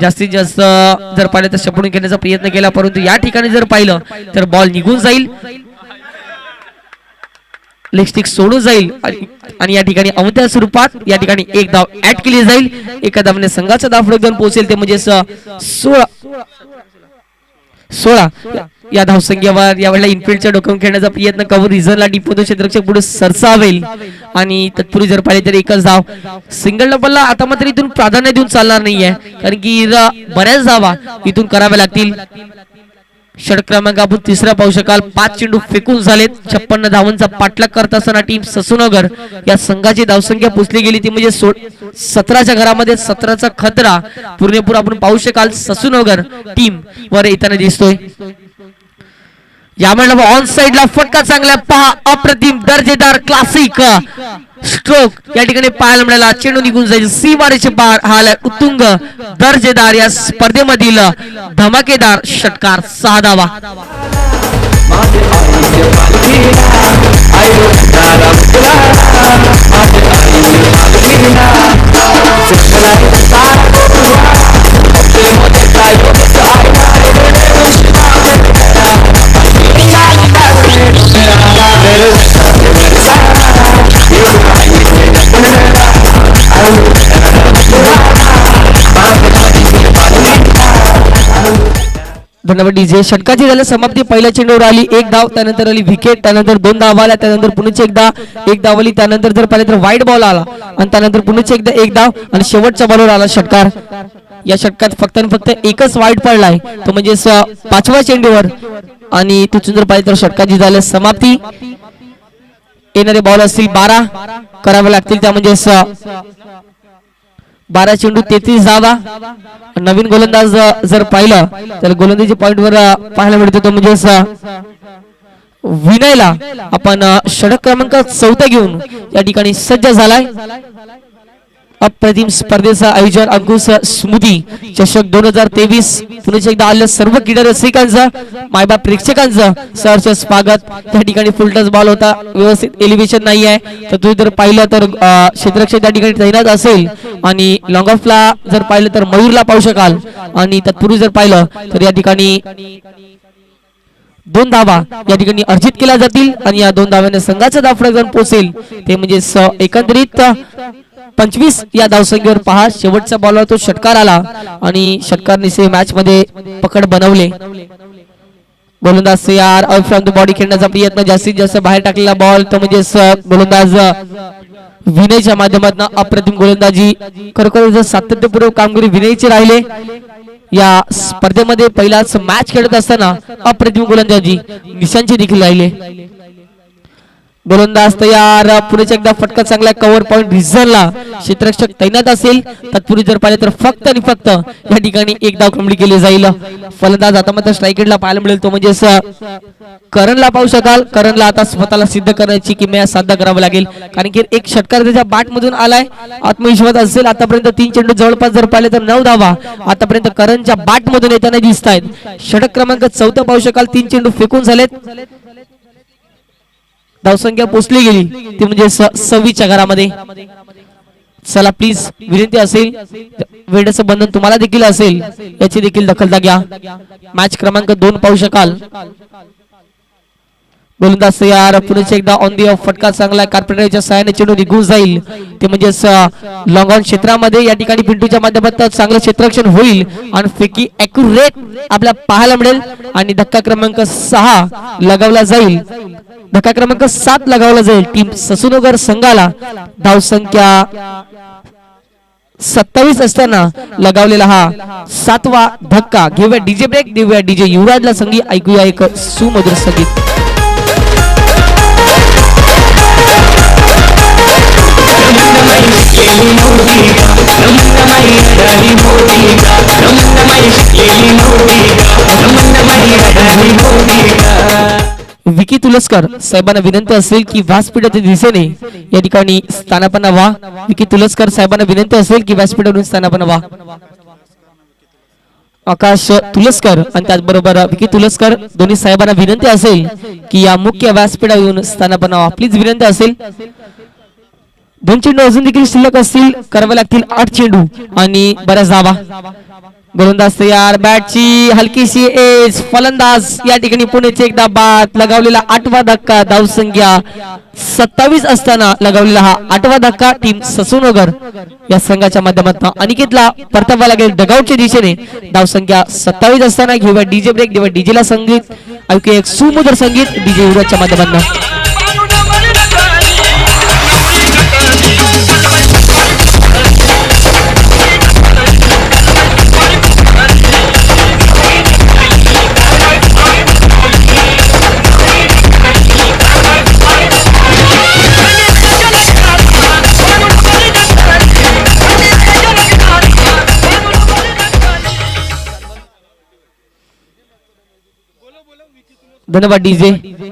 जास्तीत जास्त जर पाहिलं तर शपडून घेण्याचा प्रयत्न केला परंतु या ठिकाणी जर पाहिलं तर बॉल निघून जाईल. लेग स्टिक सोडून जाईल आणि या ठिकाणी अवत्या स्वरूपात या ठिकाणी एक धाव ऍड केली जाईल. एका धावाने संघाचा धावफलक घेऊन पोहोचेल ते म्हणजे 16 या धावसंख्येवर. यावेळेला इनफिल्डच्या डोक्यावर खेळण्याचा प्रयत्न कव्हर रिझनला डीपमधून क्षेत्ररक्षक पुढे सरसावेल आणि तत्पूर्वी जर पाहिले तर एकच धाव. सिंगल डबलला आता मात्र इथून प्राधान्य देऊन चालणार नाहीये कारण की बऱ्याच धावा इथून कराव्या लागतील. षटक क्रमांक आपण 3 पाहू शकाल. 5 चेंडू फेकून झालेत. 56 धावांचा पाठलाग करत असताना टीम ससूनगर या संघाची धावसंख्या पोचली गेली ती म्हणजे 17च्या घरामध्ये 17चा खतरा पूर्णपूर आपण पाहू शकाल ससूनगर टीम वर येताना दिसतोय. यामुळे ऑन साइडला फटका चांगला पहा अप्रतिम दर्जेदार क्लासिक स्ट्रोक या ठिकाणी पाहायला मिळाला. चेंडू निघून जाईल सीमारेचे पार. हा उत्तुंग दर्जेदार या स्पर्धेमधील धमाकेदार षटकार. 6 धावा. धन्यवाद डीजे. षटकाची झाली समाप्ती. पहिल्या चेंडूवर आली एक धाव, त्यानंतर आली विकेट, त्यानंतर 2 धाव आल्या, त्यानंतर पुन्हा एकदा एक धाव आली, त्यानंतर जर पाहिलं तर वाईट बॉल आला आणि त्यानंतर पुन्हा एकदा एक धाव आणि शेवटच्या बॉलवर आला षटकार. या षटकात फक्त आणि फक्त एकच वाईट पडलाय, तो म्हणजे 5व्या चेंडूवर आणि तिथून जर पाहिलं तर षटकाची झाली समाप्ती. येणारे बॉल असतील 12 करावे लागतील, त्या म्हणजे 12 चेंडू 33 धावा. नवीन गोलंदाज जर पाहिलं तर गोलंदाजी पॉइंट वर पाहायला मिळतो तो म्हणजे विनयला आपण षटक क्रमांक 4 घेऊन या ठिकाणी सज्ज झालाय. अप्रतिम स्पर्धेचं आयोजन अंकुश स्मृती चषक 2023 पुणे एकदा आलेल्या सर्व क्रीडा रसिकांचं मायबाप प्रेक्षकांचं सहर्ष स्वागत. त्या ठिकाणी फुलटच बॉल होता, व्यवस्थित एलिव्हेशन नाही आहे, तर तुम्ही जर पाहिलं तर क्षेत्ररक्षक त्या ठिकाणी तैनात असेल आणि लॉंग ऑफला जर पाहिलं तर मयूरला पाहू शकाल आणि तत्पूर्वी जर पाहिलं तर या ठिकाणी 2 धावा या ठिकाणी अर्जित केल्या जातील आणि या 2 धाव्याने संघाचा धावफलक जाऊन पोहोचेल, ते म्हणजे एकंदरीत 25 या धावसंख्येवर पहा. शेवटच्या बॉलवर तो षटकार आला आणि षटकारने मॅच मध्ये पकड बनवले. गोलंदाज यार फ्रॉम द बॉडी खेळण्याचा प्रयत्न, जास्तीत जास्त बाहेर टाकलेला बॉल, तो म्हणजे गोलंदाज विनयच्या माध्यमातून अप्रतिम गोलंदाजी. खरोखर सातत्यपूर्व कामगिरी विनयचे राहिले. या स्पर्धेमध्ये पहिलाच मॅच खेळत असताना अप्रतिम गोलंदाजी निशांची देखील राहिले. गोलंदाज तयार, पुढे एकदा फटका चांगला कव्हर पॉइंट रिझनला क्षेत्ररक्षक तैनात असेल. तत्पूर्वी जर पाहिलं तर फक्त आणि फक्त या ठिकाणी एक धाव कमली केली जाईल. फलंदाज आता मात्र स्ट्राईकला पाहायला मिळेल, तो म्हणजे करणला पाहू शकाल. करणला आता स्वतःला सिद्ध करण्याची किमया साध्य करावं लागेल, कारण की एक षटकार त्याच्या बॅट मधून आलाय. आत्मविश्वास असेल. आतापर्यंत 3 चेंडू जवळपास जर पाहिले तर 9 धावा आतापर्यंत करणच्या बॅट मधून येताना दिसत आहेत. षटक क्रमांक 4 पाहू शकाल. 3 चेंडू फेकून झालेत, धावसंख्या पोचली गेली ती म्हणजे 26च्या घरामध्ये. चला प्लीज विनंती असेल, वेळेचं बंधन तुम्हाला देखील असेल, याची देखील दखल घ्या. मॅच क्रमांक 2 पाहू शकाल. गोलंदाज तयार, पुढे एकदा ऑन दी ऑफ फटका चांगला कार्पेटरच्या सहाय्याने चेंडू निघून जाईल, ते म्हणजे लॉंग ऑन क्षेत्रामध्ये. या ठिकाणी पिंटूच्या माध्यमातून चांगलं क्षेत्ररक्षण होईल आणि फेकी ॲक्युरेट आपल्याला पाहायला मिळेल आणि धक्का क्रमांक 6 लगावला जाईल. धक्का क्रमांक 7 लगावला जाईल टीम ससूनगर संघाला. धावसंख्या 27 असताना लगावलेला हा 7वा धक्का. घेऊया डीजे ब्रेक, देऊया डीजे युवराजला संगीत, ऐकूया एक सुमधुर संगीत. विकी तुलसकर साहेबांना विनंती असेल की व्यासपीठाच्या दिशेने या ठिकाणी स्थानापन्न व्हा. विकी तुलसकर साहेबांना विनंती असेल की व्यासपीठावरून स्थानापन्न व्हा. आकाश तुलसकर आणि त्याचबरोबर विकी तुलसकर दोन्ही साहेबांना विनंती असेल की या मुख्य व्यासपीठावरून स्थानापन्न व्हा. प्लीज विनंती असेल. 2 चेंडू अजून देखील शिल्लक असतील, करावे लागतील 8 चेंडू आणि बऱ्याच धावा. गोलंदाज तयार, बॅटची हलकीशी एज. फलंदाज या ठिकाणी पुण्याचे एकदा बाद. लगावलेला 8वा धक्का. धावसंख्या 27 असताना लगावलेला हा 8वा धक्का टीम ससूनगर या संघाच्या माध्यमातून. अनिकेतला परतावा लागेल डगआउटच्या दिशेने. धावसंख्या 27 असताना घेऊया डीजे ब्रेक, देऊया डीजेला संगीत, ऐकूया एक सुमधुर संगीत डीजे युवराजच्या माध्यमातून. धन्यवाद डीजे.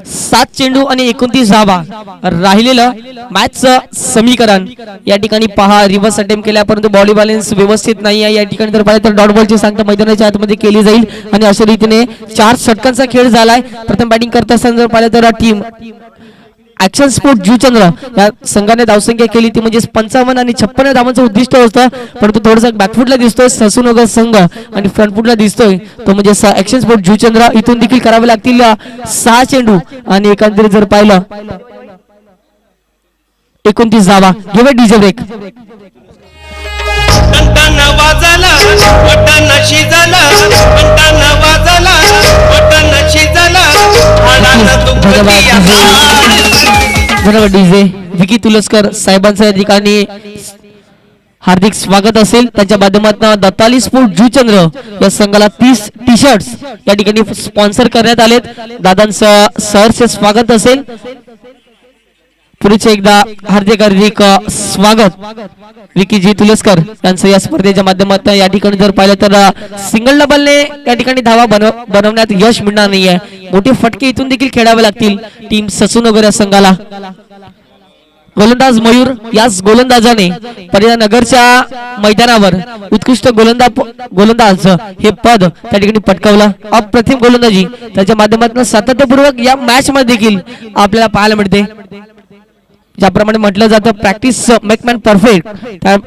7 चेंडू आणि 29 धावा राहिलेलं मॅचचं समीकरण. या ठिकाणी पहा, रिव्हर्स अटेम्प्ट केल्या परंतु बॉडी बॅलन्स व्यवस्थित नाही आहे. या ठिकाणी जर पाहिलं तर डॉट बॉलची सांगता मैदानाच्या आतमध्ये केली जाईल आणि अशा रीतीने 4 षटकांचा खेळ झालाय. प्रथम बॅटिंग करत असताना जर पाहिलं तर टीम ऍक्शन स्पोर्ट जुचंद्र या संघाने धावसंख्या केली ती म्हणजे 55 आणि 56 धावांचं उद्दिष्ट होतं, परंतु थोडंसं बॅकफुटला दिसतोय ससूनगर संघ आणि फ्रंटफुटला दिसतोय तो म्हणजे ऍक्शन स्पोर्ट जुचंद्र. इथून देखील करावे लागतील 6 चेंडू आणि एकंदरीत जर पाहिलं 29 धावा. घेऊया डीजे ब्रेक. वाजला, शिजला, वाजला धन्यवाद डीजे विकी तुलसकर साहेबांचं या ठिकाणी हार्दिक स्वागत असेल. त्यांच्या माध्यमातून दत्ताली स्पोर्ट जुचंद्र या संघाला 30 टी शर्ट्स या ठिकाणी स्पॉन्सर करण्यात आलेत. दादांचं सहर्ष स्वागत असेल. पुढचे एकदा हार्दिक स्वागत विकीजी तुलसकर यांचं या स्पर्धेच्या माध्यमातून. या ठिकाणी जर पाहिलं तर सिंगल डबलने या ठिकाणी धावा बनवण्यात यश मिळणार नाहीये. मोठे फटके इथून देखील खेळावे लागतील टीम ससूनगर या संघाला. गोलंदाज मयूर याच गोलंदाजाने परिधानगरच्या मैदानावर उत्कृष्ट गोलंदाज हे पद त्या ठिकाणी पटकावलं. अप्रतिम गोलंदाजी त्याच्या माध्यमातून सातत्यपूर्वक या मॅच मध्ये देखील आपल्याला पाहायला मिळते. ज्याप्रमाणे म्हटलं जातं प्रॅक्टिस मेक मॅन परफेक्ट,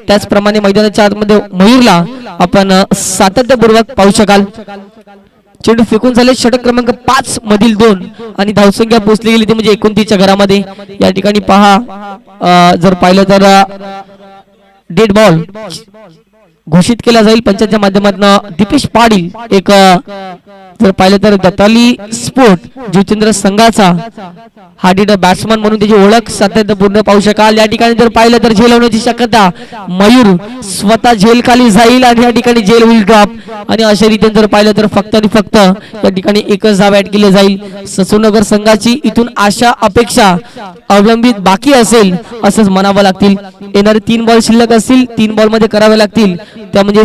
त्याचप्रमाणे मैदानाच्या आतमध्ये मयूरला आपण सातत्यपूर्वक पाहू शकाल. चेंडू फेकून झाले. षटक क्रमांक 5 मधील 2 आणि धावसंख्या पोहोचली गेली ती म्हणजे 29च्या घरामध्ये. या ठिकाणी पहा जर पाहिलं तर डेड बॉल घोषित केला जाईल पंचांच्या माध्यमातून. दीपेश पाटील एक जर पाहिलं तर दत्ताली स्पोर्ट जुचंद्र संघाचा हा डेड बॅट्समन म्हणून त्याची ओळख सातत्यपूर्ण पाहू शकाल. या ठिकाणी जर पाहिलं तर झेल होण्याची शक्यता. मयूर स्वतः झेल खाली जाईल आणि या ठिकाणी झेल होईल ड्रॉप. आणि अशा रीतीने जर पाहिलं तर फक्त आणि फक्त या ठिकाणी एकच धाव ऍड केली जाईल. ससूनगर संघाची इथून आशा अपेक्षा अवलंबित बाकी असेल असंच म्हणावं लागतील. येणारे 3 बॉल शिल्लक असतील. 3 बॉल मध्ये करावे लागतील त्या म्हणजे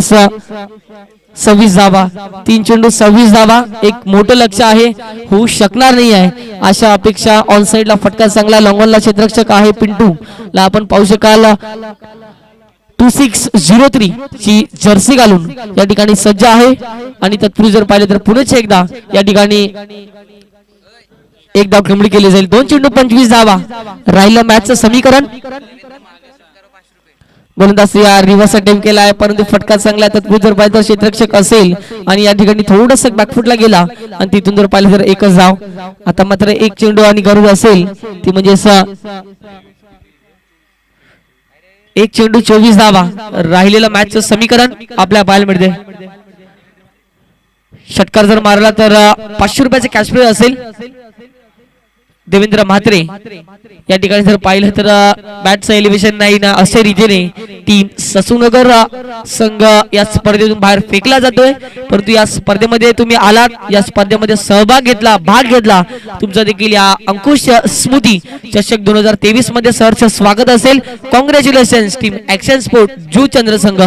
26 धावा. 3 चेंडू 26 धावा एक मोठं लक्ष आहे. होऊ शकणार नाही आहे अशा अपेक्षा. ऑन साइड ला फटका चांगला. लॉंगॉनला क्षेत्ररक्षक आहे पिंटू ला आपण पाहू शकाल. 2603 ची जर्सी घालून या ठिकाणी सज्ज आहे. आणि तत्पूर्वी जर पाहिलं तर पुढेच एकदा या ठिकाणी एक धाव कमळी केली जाईल. 2 चेंडू 25 धावा राहिलं मॅचचं समीकरण. गोलंदाज या रिव्हर्स अटेम्प्ट केला आहे परंतु फटका चांगला. तत्पूर्वी जर पाहिलं तर क्षेत्ररक्षक असेल आणि या ठिकाणी थोडस बॅकफुटला गेला आणि तिथून जर पाहिलं तर एकच धाव. आता मात्र 1 चेंडू आणि गरज असेल ती म्हणजे 1 चेंडू 24 धावा राहिलेलं मॅचचं समीकरण आपल्याला पाहायला मिळते. षटकार जर मारला तर 500 रुपयाचे कॅश प्राइज असेल. देवेंद्र म्हात्रे या ठिकाणी जर पाहिलं तर बॅटचं एलिव्हेशन नाही ना अशा रीतीने टीम ससूनगर संघ या स्पर्धेतून बाहेर फेकला जातोय. परंतु या स्पर्धेमध्ये तुम्ही आलात, या स्पर्धेमध्ये सहभाग घेतला, भाग घेतला, तुमचा देखील या अंकुश स्मृती चषक 2023 मध्ये सहर्ष स्वागत असेल. Congratulations team action sport Juchandra संघ.